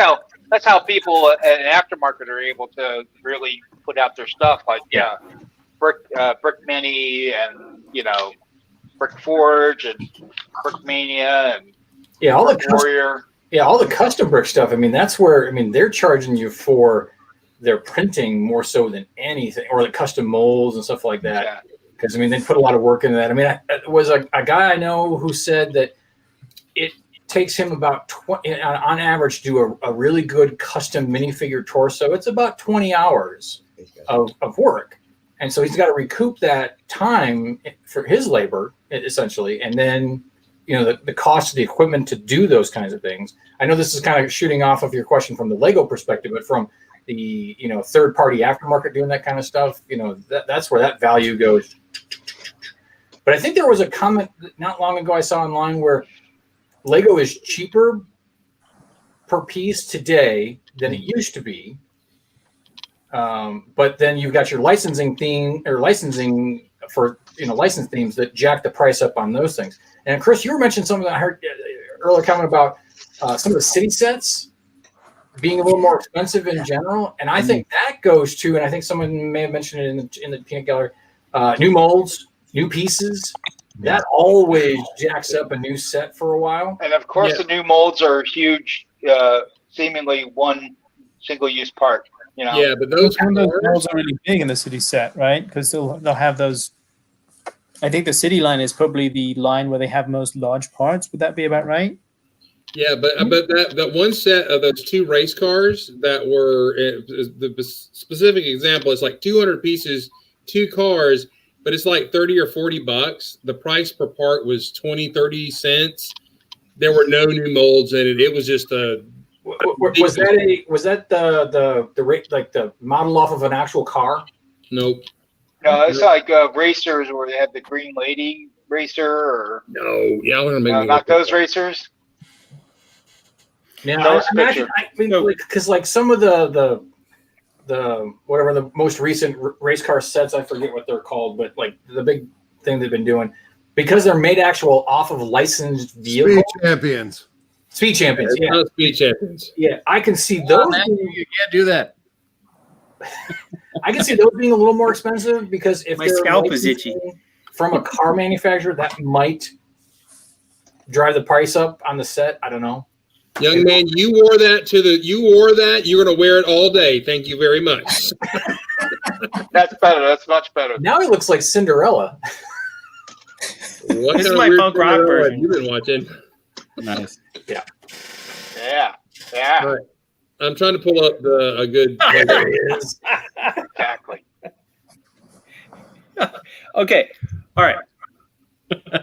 how people in aftermarket are able to really put out their stuff. Like Brick Mini and Brick Forge and Brick Mania and all Brick the Warrior. all the custom brick stuff. I mean, that's where they're charging you for their printing more so than anything, or the custom molds and stuff like that. Because they put a lot of work into that. It was a guy I know who said that it takes him about 20 on average to do a really good custom minifigure torso. It's about 20 hours of work. And so he's got to recoup that time for his labor, essentially. And then, the cost of the equipment to do those kinds of things. I know this is kind of shooting off of your question from the Lego perspective, but from the, third-party aftermarket doing that kind of stuff, that's where that value goes. But I think there was a comment not long ago I saw online where Lego is cheaper per piece today than it used to be. But then you've got your licensing for license themes that jack the price up on those things. And Chris, you were mentioning something that I heard earlier comment about some of the city sets being a little more expensive in general, and I think that goes to, and I think someone may have mentioned it in the peanut gallery, new molds, new pieces. That always jacks up a new set for a while. And of course, the new molds are huge, seemingly one single-use part. Yeah, but those molds are really big in the city set, right? Because they'll have those. I think the city line is probably the line where they have most large parts. Would that be about right? Yeah, but that one set of those 2 race cars that were the specific example is like 200 pieces, 2 cars, but it's like $30 or $40. The price per part was 20-30 cents. There were no new molds in it. It was just a. Was that the rate, like the model off of an actual car? Nope. No, it's like racers where they have the green lady racer, or no, yeah, I want to make not those racers. Yeah, I mean, because like some of the whatever the most recent race car sets, I forget what they're called, but like the big thing they've been doing, because they're made actual off of licensed vehicles. Speed champions, yeah. Speed champions. Yeah, I can see those. You can't do that. I can see those being a little more expensive because if my scalp is itchy from a car manufacturer, that might drive the price up on the set. I don't know. Young man, you wore that. You're going to wear it all day. Thank you very much. That's better. That's much better. Now he looks like Cinderella. What this is my punk rock version you've been watching. Nice. Yeah. Right. I'm trying to pull up a good. There he is. Exactly. Okay. All right.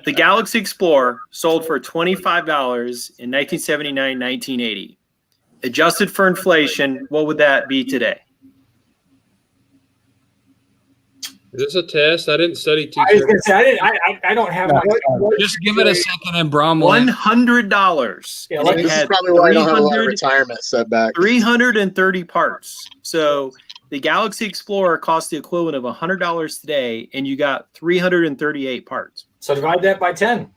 The Galaxy Explorer sold for $25 in 1979, 1980. Adjusted for inflation, what would that be today? Is this a test? I didn't study too. I was going to say I don't have my. Just give it a second and Brom will. $100. Yeah, This is probably why I don't have a lot of retirement setback. 330 parts. So the Galaxy Explorer cost the equivalent of $100 today, and you got 338 parts. So divide that by 10.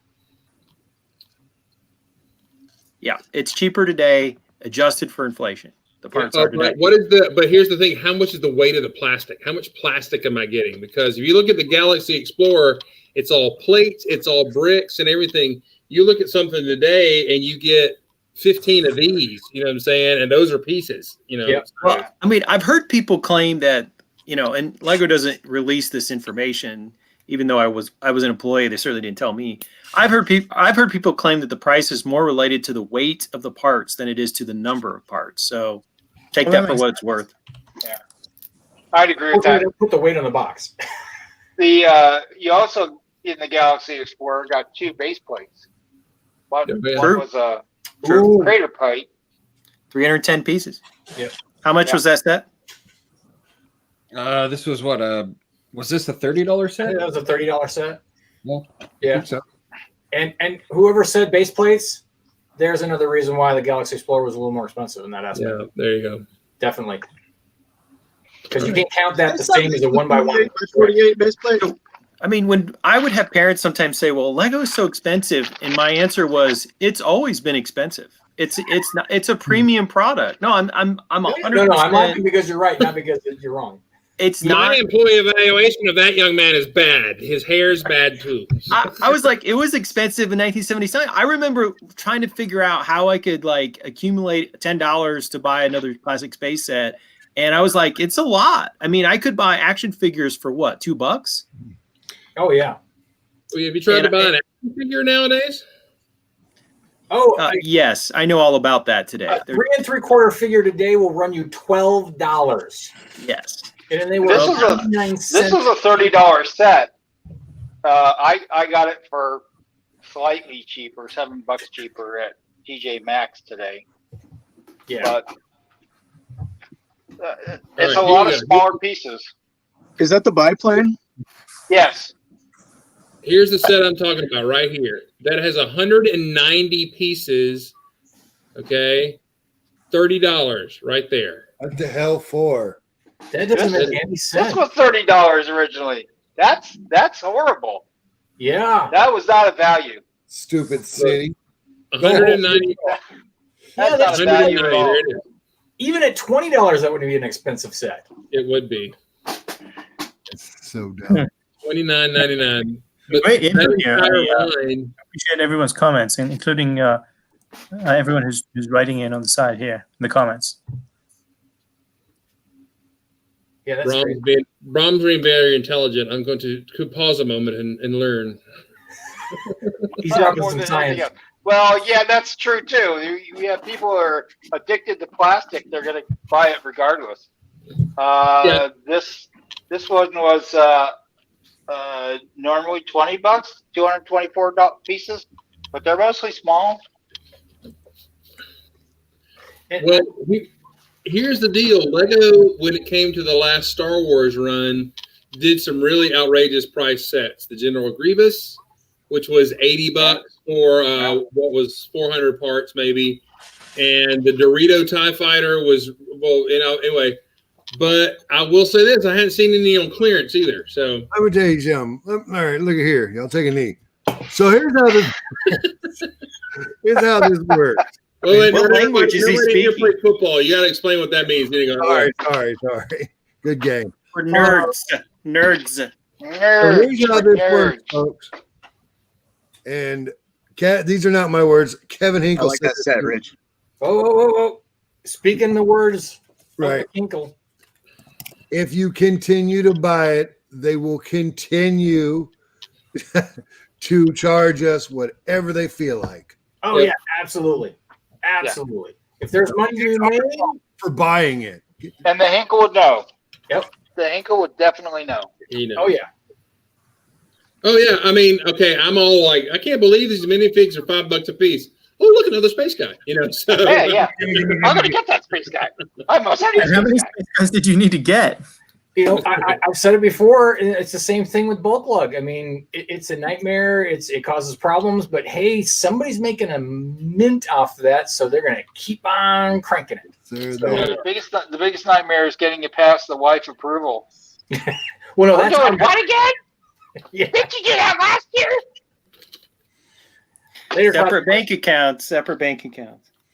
Yeah, it's cheaper today, adjusted for inflation. The parts are today. But here's the thing: how much is the weight of the plastic? How much plastic am I getting? Because if you look at the Galaxy Explorer, it's all plates, it's all bricks, and everything. You look at something today, and you get 15 of these. You know what I'm saying? And those are pieces. Yeah. Well, I mean, I've heard people claim that and Lego doesn't release this information. Even though I was an employee, they certainly didn't tell me. I've heard people claim that the price is more related to the weight of the parts than it is to the number of parts. So take that for what it's worth. Yeah, I'd agree with that. Put the weight on the box. You also in the Galaxy Explorer got 2 base plates. One was a crater plate. 310 pieces. Yeah. How much was that set? This was what was this a $30 set? That was a $30 set. Well, yeah. So. And whoever said base plates, there's another reason why the Galaxy Explorer was a little more expensive in that aspect. Yeah, there you go. Definitely. Because you can't count that the same as a 1x1. 48 base plate. I mean, when I would have parents sometimes say, "Well, Lego is so expensive," and my answer was, "It's always been expensive. It's a premium product." No, I'm 100%. No, I'm laughing because you're right, not because you're wrong. It's My not. employee evaluation of that young man is bad. His hair's bad too. I was like, it was expensive in 1977. I remember trying to figure out how I could accumulate $10 to buy another classic space set, and I was like, it's a lot. I mean, I could buy action figures for what, $2? Oh yeah. Well, have you tried to buy an action figure nowadays? Oh yes, I know all about that today. 3 3/4 figure today will run you $12. Yes. And they were This is a 99 this cents. is a $30 set. I got it for slightly cheaper, $7 cheaper at TJ Maxx today. Yeah. But it's All a right, lot here of we go. smaller pieces. Is that the biplane? Yes. Here's the set I'm talking about right here. That has 190 pieces. Okay, $30 right there. What the hell for? That doesn't This- make any This sense. was $30 originally. That's horrible. Yeah. That was not a value. Stupid city. 190. That's Yeah, not that's a 190. value at all. There it is. Even at $20, that wouldn't be an expensive set. It would be So dumb. $29.99. But Great info that here. entire I line, appreciate everyone's comments, and including everyone who's writing in on the side here in the comments. Yeah, that's great. Brahms being very intelligent. I'm going to pause a moment and learn. He's Not dropping more some than science. anything else. Well, yeah, that's true too. We have people who are addicted to plastic. They're going to buy it regardless. Yeah. This one was normally $20, 224 pieces, but they're mostly small. Well, here's the deal. Lego, when it came to the last Star Wars run, did some really outrageous price sets. The General Grievous, which was $80 for what was 400 parts maybe, and the Dorito TIE Fighter was, well, anyway. But I will say this: I hadn't seen any on clearance either. So Let me tell you something. All right, look at here. Y'all take a knee. So here's how this works. well, What language is he nobody here speaking? plays football. You got to explain what that means. Then you go, Sorry. Good game. We're nerds. Nerds. So Nerds, here's how this works, nerds. folks. And these are not my words. Kevin I Hinkle like that said set, it. Rich. Whoa. Speaking the words Right. of Hinkle. If you continue to buy it, they will continue to charge us whatever they feel like Oh, Yep. yeah, absolutely. If there's money to be made, for buying it. And the Hinkle would know. Yep. The Hinkle would definitely know. you know. oh, yeah. Oh yeah, I mean, okay, I'm all like, I can't believe these minifigs are $5 a piece. Oh, look, another space guy. You know, so Yeah. I'm going to get that space guy. I'm most How many space guy. space guys did you need to get? You know, I've said it before. And it's the same thing with bulk lug. I mean, it's a nightmare. It causes problems. But hey, somebody's making a mint off of that, so they're going to keep on cranking it. The biggest nightmare is getting it past the wife approval. Well, no, We're that's doing what again? Yeah. Didn't you do that last year? Later, Separate bank accounts.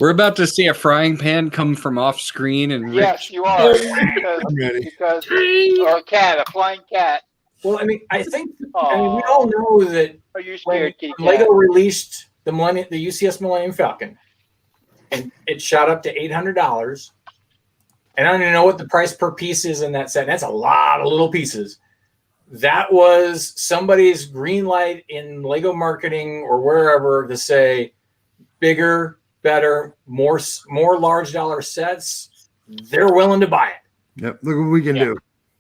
We're about to see a frying pan come from off screen and Yes, you are. I'm ready. Because or a cat, a flying cat. Well, I mean, I think we Aw. all know that Are you when scared, kitty cat? Lego released the UCS Millennium Falcon, and it shot up to $800. And I don't even know what the price per piece is in that set. That's a lot of little pieces. That was somebody's green light in Lego marketing or wherever to say bigger, better, more large dollar sets. They're willing to buy it. Yep. Look what we can do.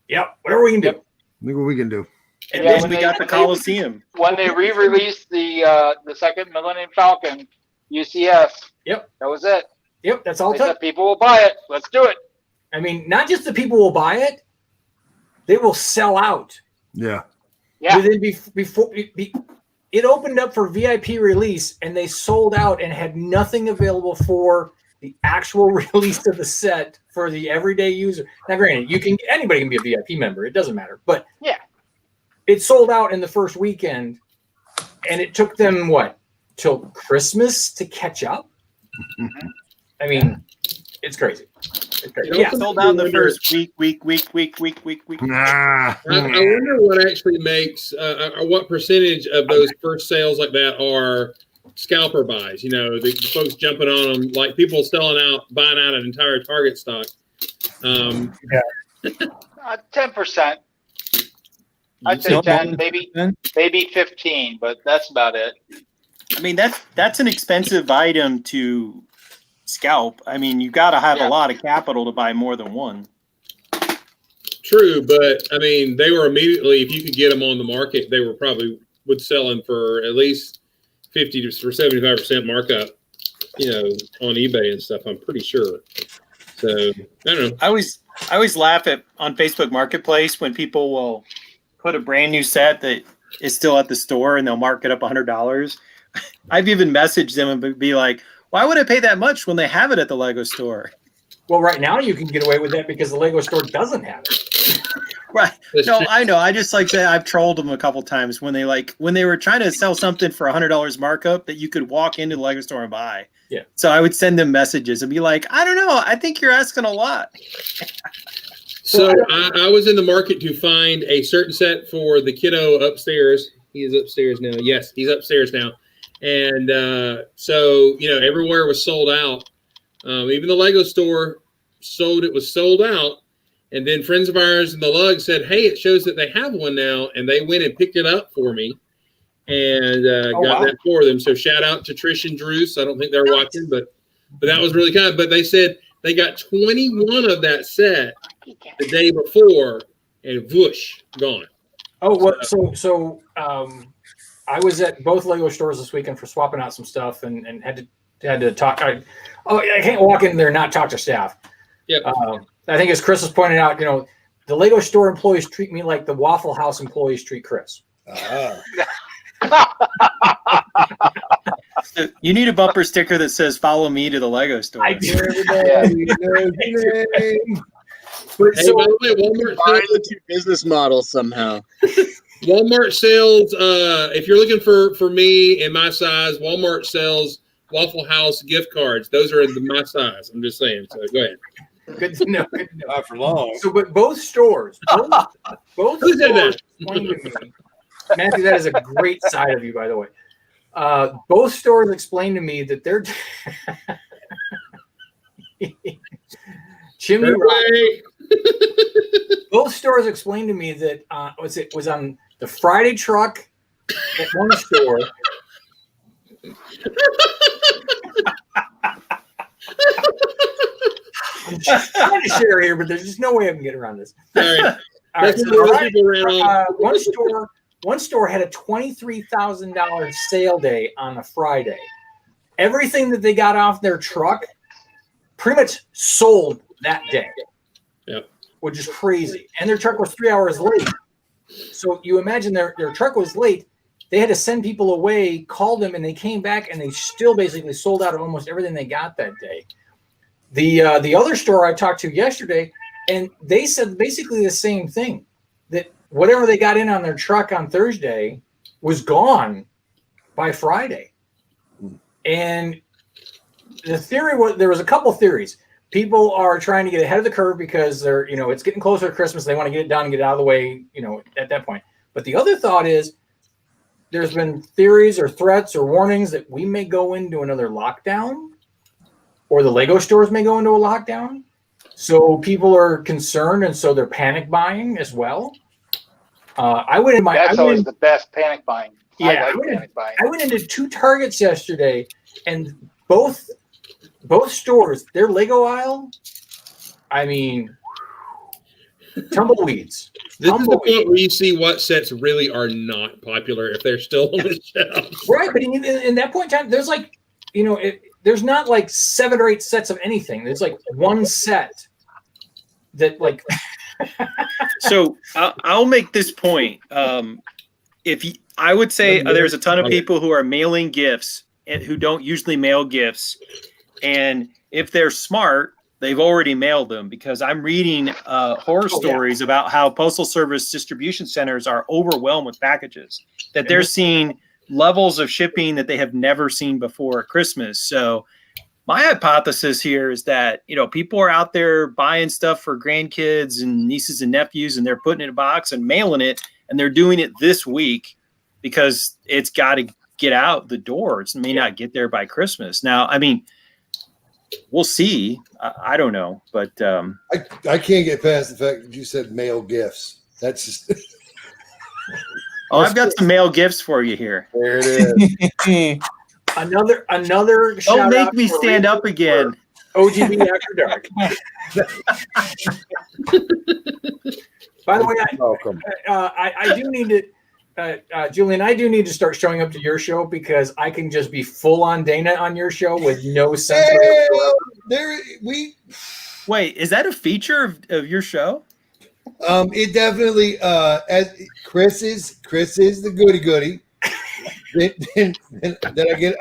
Yep, whatever we can do. Look what we can do. And Yeah, then when We they- got the Coliseum. When they re-released the second Millennium Falcon UCS, Yep. that was it. Yep, that's all They it took. said people will buy it. Let's do it. I mean, not just the people will buy it, they will sell out. Yeah. Yeah. Within before it opened up for VIP release, and they sold out and had nothing available for the actual release of the set for the everyday user. Now, granted, anybody can be a VIP member; it doesn't matter. But Yeah. it sold out in the first weekend, and it took them till Christmas to catch up. I mean, it's crazy. It's crazy. Yeah, Sold out in the first week. Nah. I wonder what actually makes, what percentage of those first sales like that are scalper buys. You know, the folks jumping on them, like people buying out an entire Target stock. 10%. I'd say 10, maybe 15, but that's about it. I mean, that's an expensive item to scalp. I mean, you got to have Yeah. a lot of capital to buy more than one. true, but I mean, they were immediately, if you could get them on the market, they were probably would sell them for at least 50 to 75% markup, on eBay and stuff. I'm pretty sure. So I don't know. I always laugh at on Facebook Marketplace when people will put a brand new set that is still at the store and they'll mark it up $100. I've even messaged them and be like, "Why would I pay that much when they have it at the Lego store?" Well, right now you can get away with that because the Lego store doesn't have it. Right. No, I know. I just like that. I've trolled them a couple times when they were trying to sell something for $100 markup that you could walk into the Lego store and buy. Yeah. So I would send them messages and be like, I don't know. I think you're asking a lot. So I was in the market to find a certain set for the kiddo upstairs. He is upstairs now. Yes, he's upstairs now. And so, everywhere was sold out. Even the Lego store was sold out. And then friends of ours in the lug said, hey, it shows that they have one now. And they went and picked it up for me and got that for them. So shout out to Trish and Drews. I don't think they're watching, but that was really kind. But they said they got 21 of that set the day before and whoosh, gone. Oh, what? So I was at both Lego stores this weekend for swapping out some stuff and had to talk. I can't walk in there and not talk to staff. Yep. I think as Chris has pointed out, the Lego store employees treat me like the Waffle House employees treat Chris. So you need a bumper sticker that says "Follow me to the Lego store." I do. But hey, by the way, Walmart Combine the two business models somehow. Walmart sells. If you're looking for me and my size, Walmart sells Waffle House gift cards. Those are my size. I'm just saying. So go ahead. Good to know. Not for long. So, but both stores, both Who said stores that? explained to me, Matthew, that is a great side of you, by the way. Both stores explained to me that they're Chimney Rock. Both stores explained to me that was on the Friday truck at one store. I'm just trying to share here, but there's just no way I can get around this. All right. All right, so one store had a $23,000 sale day on a Friday. Everything that they got off their truck pretty much sold that day. Yep. Which is crazy. And their truck was 3 hours late. So you imagine their truck was late. They had to send people away, call them, and they came back and they still basically sold out of almost everything they got that day. The other store I talked to yesterday, and they said basically the same thing, that whatever they got in on their truck on Thursday was gone by Friday. And the theory was, there was a couple theories. People are trying to get ahead of the curve because they're, it's getting closer to Christmas. They want to get it done and get it out of the way, at that point. But the other thought is there's been theories or threats or warnings that we may go into another lockdown, or the Lego stores may go into a lockdown. So people are concerned, and so they're panic buying as well. That's always the best panic buying. Yeah, Panic buying. I went into two Targets yesterday, and both stores, their Lego aisle, I mean, tumbleweeds. This is the point where you see what sets really are not popular if they're still on the shelves. Right, but in that point in time, there's like, there's not like 7 or 8 sets of anything. There's like one set that like. So I'll make this point. I would say there's a ton of people who are mailing gifts and who don't usually mail gifts, and if they're smart, they've already mailed them, because I'm reading horror stories about how Postal Service distribution centers are overwhelmed with packages, that they're seeing levels of shipping that they have never seen before at Christmas. So my hypothesis here is that, people are out there buying stuff for grandkids and nieces and nephews, and they're putting it in a box and mailing it, and they're doing it this week because it's got to get out the door. It may not get there by Christmas. Now, I mean, we'll see. I don't know, but I can't get past the fact that you said mail gifts. That's just I've got some mail gifts for you here. there it is. Another Don't make me stand up again. OGB After Dark. By the way, Welcome. I do need to, Julian, I do need to start showing up to your show because I can just be full on Dana on your show with no sense whatsoever. Wait, is that a feature of your show? It definitely as Chris is the goody. then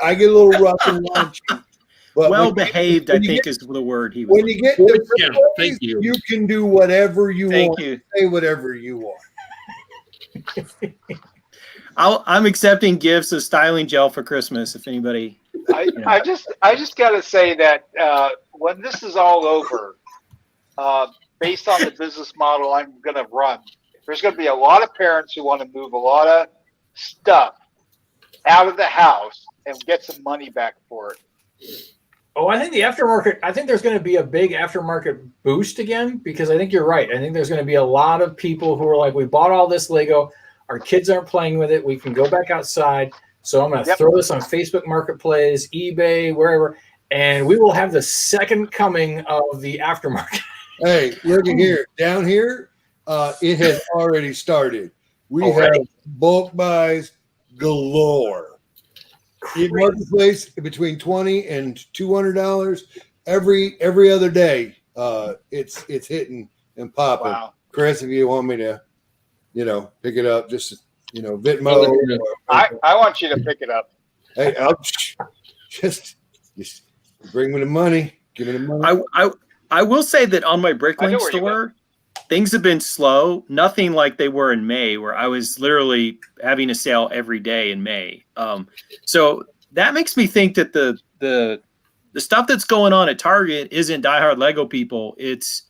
I get a little rough and raunchy. But Well behaved, I think, is the word he was. When you get Yeah, to thank you. you can do whatever you Thank want. you. Say whatever you want. I'm accepting gifts of styling gel for Christmas. If anybody, I just got to say that when this is all over, based on the business model I'm going to run, there's going to be a lot of parents who want to move a lot of stuff out of the house and get some money back for it. Oh, I think the aftermarket, I think there's going to be a big aftermarket boost again because I think you're right. I think there's going to be a lot of people who are like, we bought all this Lego. Our kids aren't playing with it. We can go back outside. So I'm going to throw this on Facebook Marketplace, eBay, wherever, and we will have the second coming of the aftermarket. Hey, look at here. Down here, it has already started. We have bulk buys galore. In Marketplace, between $20 and $200 every other day. It's hitting and popping. Wow. Chris, if you want me to, pick it up, just Venmo. I want you to pick it up. Hey, I'll just bring me the money. Give me the money. I will say that on my I know Bricklink where you store, things have been slow. Nothing like they were in May, where I was literally having a sale every day in May. So that makes me think that the stuff that's going on at Target isn't diehard Lego people. It's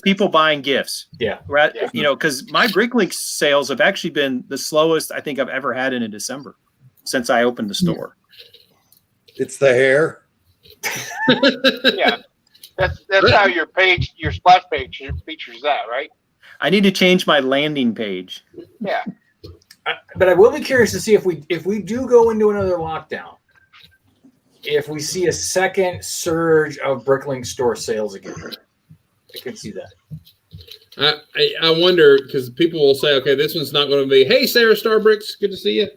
people buying gifts. Yeah. Right. Because my Bricklink sales have actually been the slowest I think I've ever had in a December since I opened the store. It's the hair. Yeah. That's how your splash page features that, right? I need to change my landing page. Yeah. But I will be curious to see if we do go into another lockdown, if we see a second surge of Bricklink store sales again. I could see that. I wonder, because people will say, okay, this one's not going to be, hey, Sarah Starbricks, good to see you.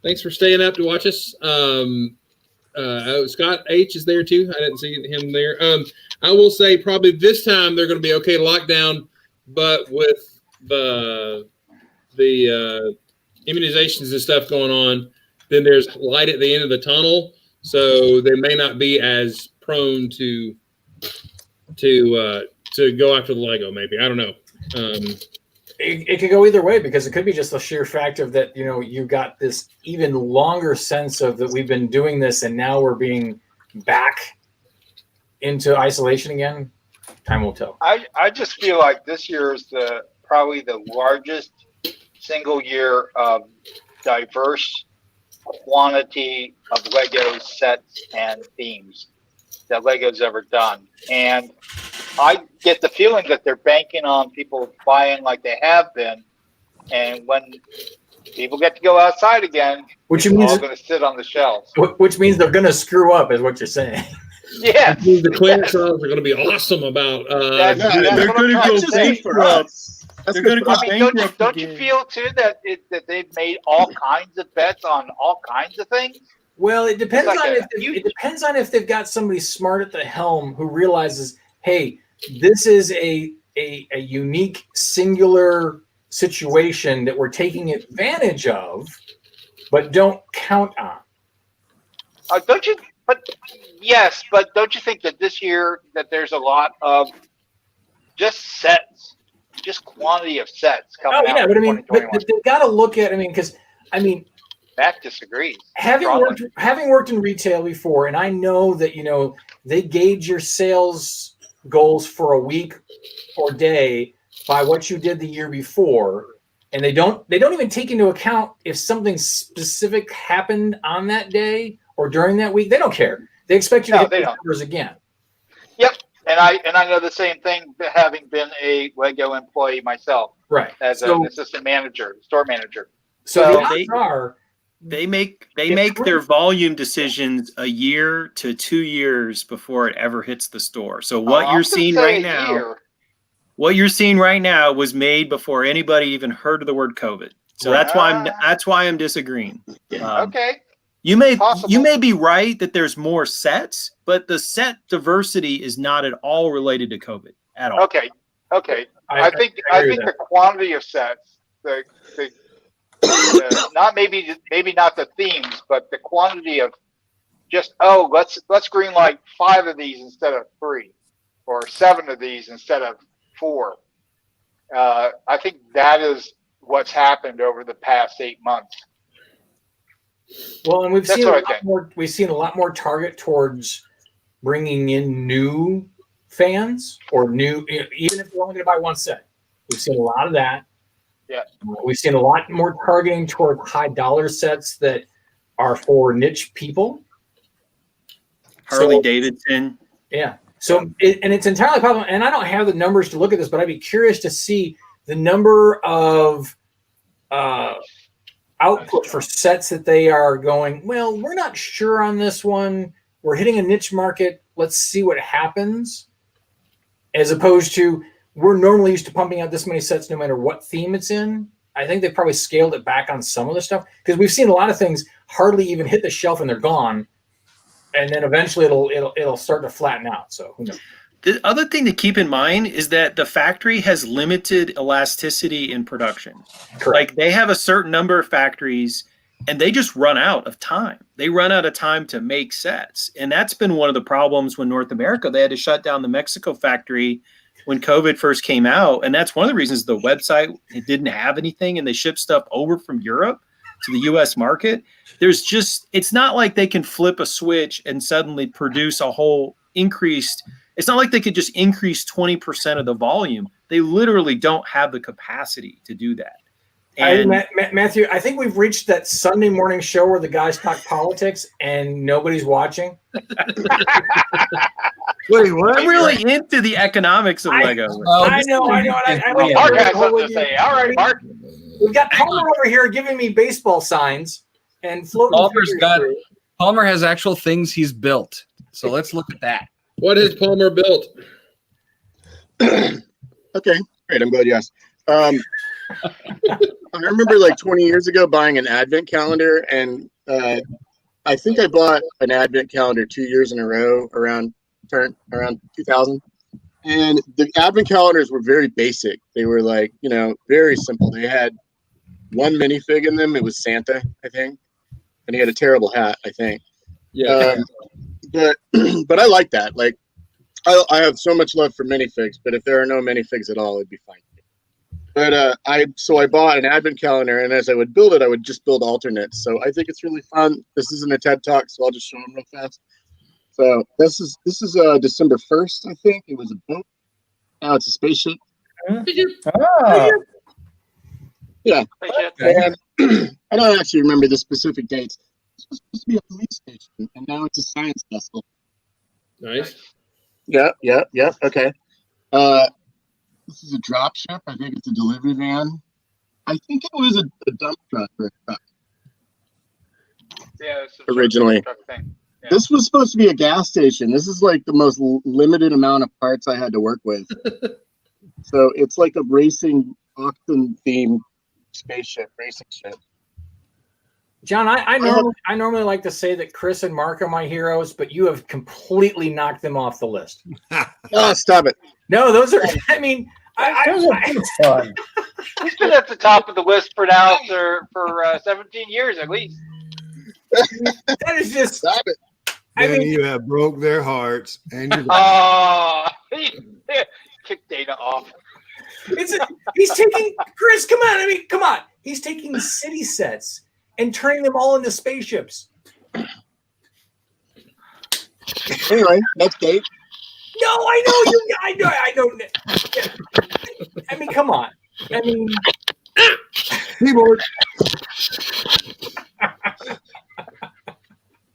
Thanks for staying up to watch us. Scott H is there too. I didn't see him there. I will say probably this time they're going to be okay lockdown, but with the immunizations and stuff going on, then there's light at the end of the tunnel, so they may not be as prone to go after the Lego. Maybe, I don't know. It could go either way because it could be just the sheer fact of that, you got this even longer sense of that we've been doing this and now we're being back into isolation again. Time will tell. I just feel like this year is probably the largest single year of diverse quantity of Lego sets and themes that Lego's ever done. And I get the feeling that they're banking on people buying like they have been. And when people get to go outside again, which it's means all going to sit on the shelves. Which means they're going to screw up, is what you're saying. Yeah. The clearance sales are going to be awesome about. That's they're going to go bankrupt. They're going to go bankrupt. Don't you feel too that they've made all kinds of bets on all kinds of things? Well, it depends Like on it depends on if they've got somebody smart at the helm who realizes, hey, this is a unique singular situation that we're taking advantage of, but don't count on. Don't you? But yes, but don't you think that this year that there's a lot of just sets, just quantity of sets coming out? Yeah, but I mean, 2021? but they've got to look at. because Matt disagrees. Having worked in retail before, and I know that they gauge your sales goals for a week or day by what you did the year before, and they don't even take into account if something specific happened on that day or during that week. They don't care. They expect you to hit the numbers again. Yep, and I know the same thing, having been a Lego employee myself, right? As an assistant manager, store manager. So the odds are. They make their volume decisions a year to 2 years before it ever hits the store. So what you're seeing right now, What you're seeing right now was made before anybody even heard of the word COVID. So that's why I'm disagreeing. Okay. You may Possible. be right that there's more sets, but the set diversity is not at all related to COVID at all. Okay. I think the quantity of sets, the not maybe not the themes, but the quantity of just let's green light 5 of these instead of 3, or 7 of these instead of 4. I think that is what's happened over the past 8 months. Well, and we've seen a lot more target towards bringing in new fans or new, even if you're only going to buy one set. We've seen a lot of that. Yeah. We've seen a lot more targeting toward high dollar sets that are for niche people. Harley Davidson. Yeah. So it's entirely possible. And I don't have the numbers to look at this, but I'd be curious to see the number of output for sets that they are going, well, we're not sure on this one. We're hitting a niche market. Let's see what happens. As opposed to, we're normally used to pumping out this many sets no matter what theme it's in. I think they probably scaled it back on some of the stuff because we've seen a lot of things hardly even hit the shelf and they're gone. And then eventually it'll start to flatten out. So who knows? The other thing to keep in mind is that the factory has limited elasticity in production. Correct. Like they have a certain number of factories and they just run out of time. They run out of time to make sets. And that's been one of the problems when North America, they had to shut down the Mexico factory when COVID first came out. And that's one of the reasons the website, it didn't have anything and they shipped stuff over from Europe to the US market. It's not like they can flip a switch and suddenly produce a whole increased. It's not like they could just increase 20% of the volume. They literally don't have the capacity to do that. And Matthew, I think we've reached that Sunday morning show where the guys talk politics and nobody's watching. Wait, what? I'm really into the economics of Lego. I know. Mark has something to say. All right, Mark. We've got Palmer over here giving me baseball signs and floating. Palmer has actual things he's built. So let's look at that. What has Palmer built? Okay, great. I'm glad you asked. I remember like 20 years ago buying an advent calendar, and I think I bought an advent calendar 2 years in a row around 2000. And the advent calendars were very basic. They were like, very simple. They had one minifig in them. It was Santa, I think, and he had a terrible hat, I think. Yeah. But I like that. Like, I have so much love for minifigs, but if there are no minifigs at all, it'd be fine. But I bought an advent calendar, and as I would build it, I would just build alternates. So I think it's really fun. This isn't a TED Talk, so I'll just show them real fast. So this is December 1st, I think. It was a boat. Now it's a spaceship. Oh. Yeah. And I don't actually remember the specific dates. This was supposed to be a police station, and now it's a science vessel. Nice. Yeah. Okay. This is a drop ship. I think it's a delivery van. I think it was a dump truck or a truck. Yeah, it's originally. truck thing. Yeah. This was supposed to be a gas station. This is like the most limited amount of parts I had to work with. So it's like a racing auction themed racing ship. John, I normally like to say that Chris and Mark are my heroes, but you have completely knocked them off the list. Oh, stop it. No, those are, I mean, Those are pretty fun. He's been at the top of the list for now for 17 years at least. That is just, Stop it. I Then mean, you have broke their hearts, and you're Kick Dana off. he's taking, Chris, come on. He's taking city sets and turning them all into spaceships. Anyway, next date. No, I know. I mean, come on. I mean, keyboard.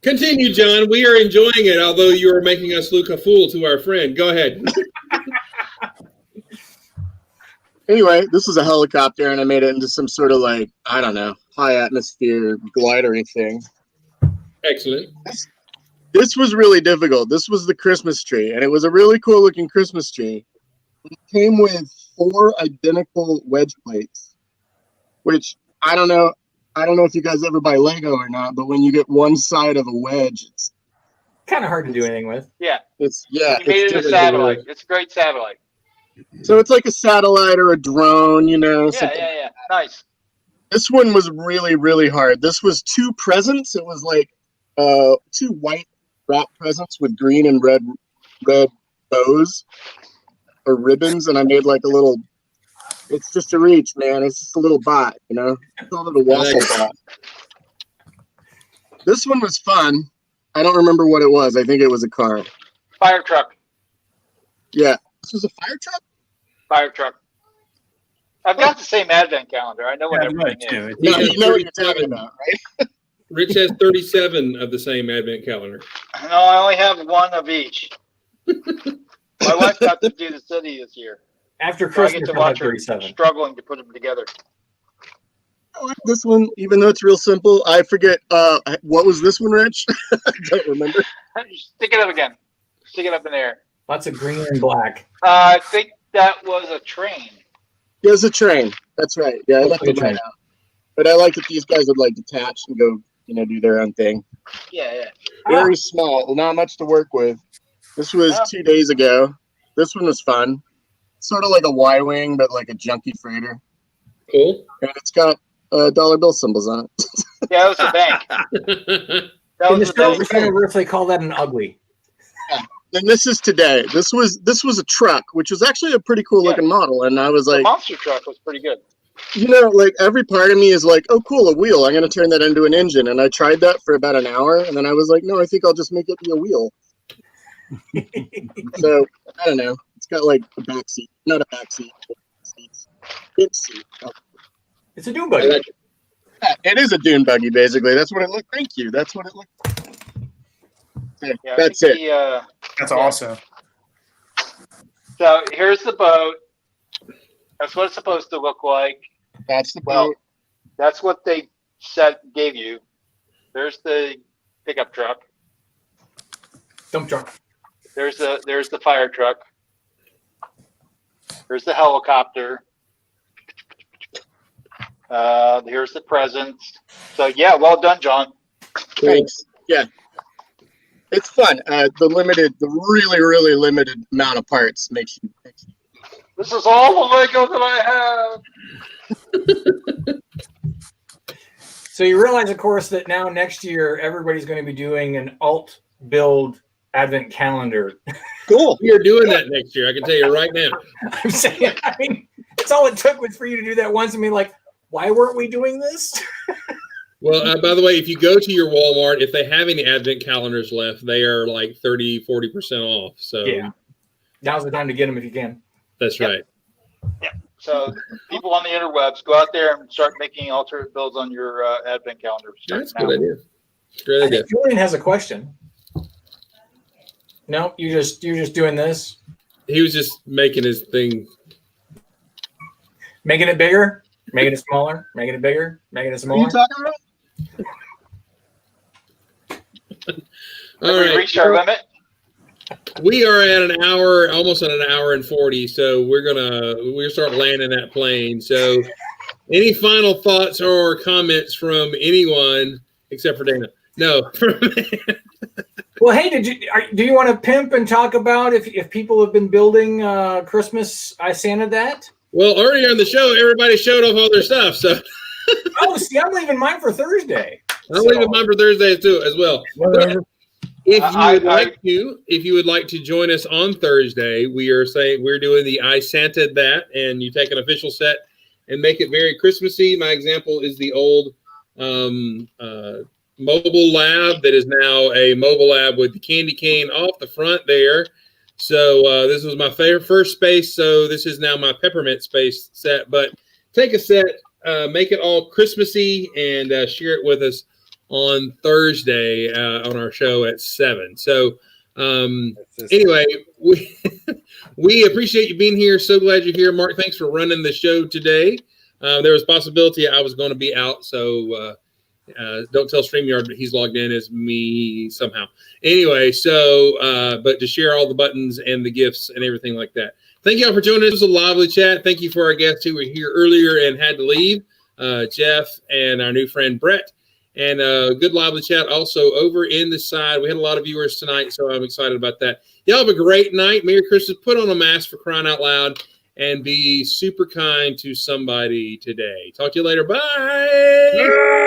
Continue, John. We are enjoying it, although you are making us look a fool to our friend. Go ahead. Anyway, this is a helicopter, and I made it into some sort of like, I don't know, high atmosphere glidery thing. Excellent. This was really difficult. This was the Christmas tree, and it was a really cool looking Christmas tree. It came with 4 identical wedge plates, which I don't know. I don't know if you guys ever buy Lego or not, but when you get one side of a wedge, it's Kind of hard to do anything with. Yeah. you made it a different. satellite. It's a great satellite. So it's like a satellite or a drone, Yeah, something. yeah. Nice. This one was really, really hard. This was 2 presents. It was like 2 white wrap presents with green and red bows or ribbons, and I made like a little. It's just a reach, man. It's just a little bot, It's a little waffle bot. This one was fun. I don't remember what it was. I think it was a car. Fire truck. Yeah, this was a fire truck. Fire truck. I've got the same advent calendar. I know what everything is. No, you know what you're talking about, right? Rich has 37 of the same advent calendar. No, I only have 1 of each. My wife got to do the city this year. After So I get Christmas, to I'll have watch her 37. struggling to put them together. I like this one, even though it's real simple. I forget what was this one, Rich? I don't remember. Stick it up again. Stick it up in the air. Lots of green and black. I think that was a train. It was a train. That's right. Yeah, I left Okay, it right train. out. But I like that these guys would like detach and go, do their own thing. Yeah. Very small, not much to work with. This was Yeah. 2 days ago. This one was fun. Sort of like a Y-wing, but like a junky freighter. Cool. And it's got dollar bill symbols on it. Yeah, it was the bank. That In the was the bank. Star Wars universe, they call that an ugly. And this is today. This was a truck, which was actually a pretty cool looking model. And I was The like, monster truck was pretty good. like every part of me is like, oh, cool, a wheel. I'm going to turn that into an engine. And I tried that for about an hour. And then I was like, no, I think I'll just make it be a wheel. So, I don't know. It's got like a back seat. Not a back seat. Good seat. Oh, It's a dune buggy. yeah, it is a dune buggy, basically. That's what it looked. Thank you. That's what it looked like. Okay, Yeah, I that's think it. That's Yeah. awesome. So here's the boat. That's what it's supposed to look like. That's the Well, boat. that's what they gave you. There's the pickup truck. Dump truck. There's the fire truck. There's the helicopter. Here's the presents. So yeah, well done, John. Thanks. Yeah. It's fun. The really, really limited amount of parts makes you. This is all the Lego that I have. So you realize, of course, that now next year everybody's going to be doing an alt build advent calendar. Cool. We are doing that next year. I can tell you right now. I'm saying, it's all it took was for you to do that once and be like, why weren't we doing this? Well, by the way, if you go to your Walmart, if they have any advent calendars left, they are like 30, 40% off. So Yeah. Now's the time to get them if you can. that's Yep. right. So people on the interwebs, go out there and start making alternate builds on your advent calendar. Start That's a now. good idea. Great I idea. think Julian has a question. No, you're just doing this, He was just making his thing. making it bigger, making it smaller, making it bigger, making it What are you smaller. talking about? All Have we right. reached our limit? We are at an hour, almost at an hour and 40. So we'll start landing that plane. So any final thoughts or comments from anyone except for Dana? No. Well, hey, do you want to pimp and talk about if people have been building Christmas I Santa that? Well, earlier in the show, everybody showed off all their stuff. So Oh, see, I'm leaving mine for Thursday. I'm leaving mine for Thursday too, as well. Whatever. If you would like to join us on Thursday, we're doing the I Santa that, and you take an official set and make it very Christmassy. My example is the old mobile lab that is now a mobile lab with the candy cane off the front there. So this was my first space. So this is now my peppermint space set. But take a set, make it all Christmassy, and share it with us on Thursday on our show at 7. So anyway, we appreciate you being here. So glad you're here, Mark. Thanks for running the show today. There was a possibility I was going to be out, so don't tell StreamYard, but he's logged in as me somehow. Anyway, so but to share all the buttons and the gifts and everything like that. Thank you all for joining us. It was a lively chat. Thank you for our guests who were here earlier and had to leave, Jeff and our new friend Brett. And good lively chat also over in the side. We had a lot of viewers tonight, so I'm excited about that. Y'all have a great night. Merry Christmas. Put on a mask for crying out loud and be super kind to somebody today. Talk to you later. Bye.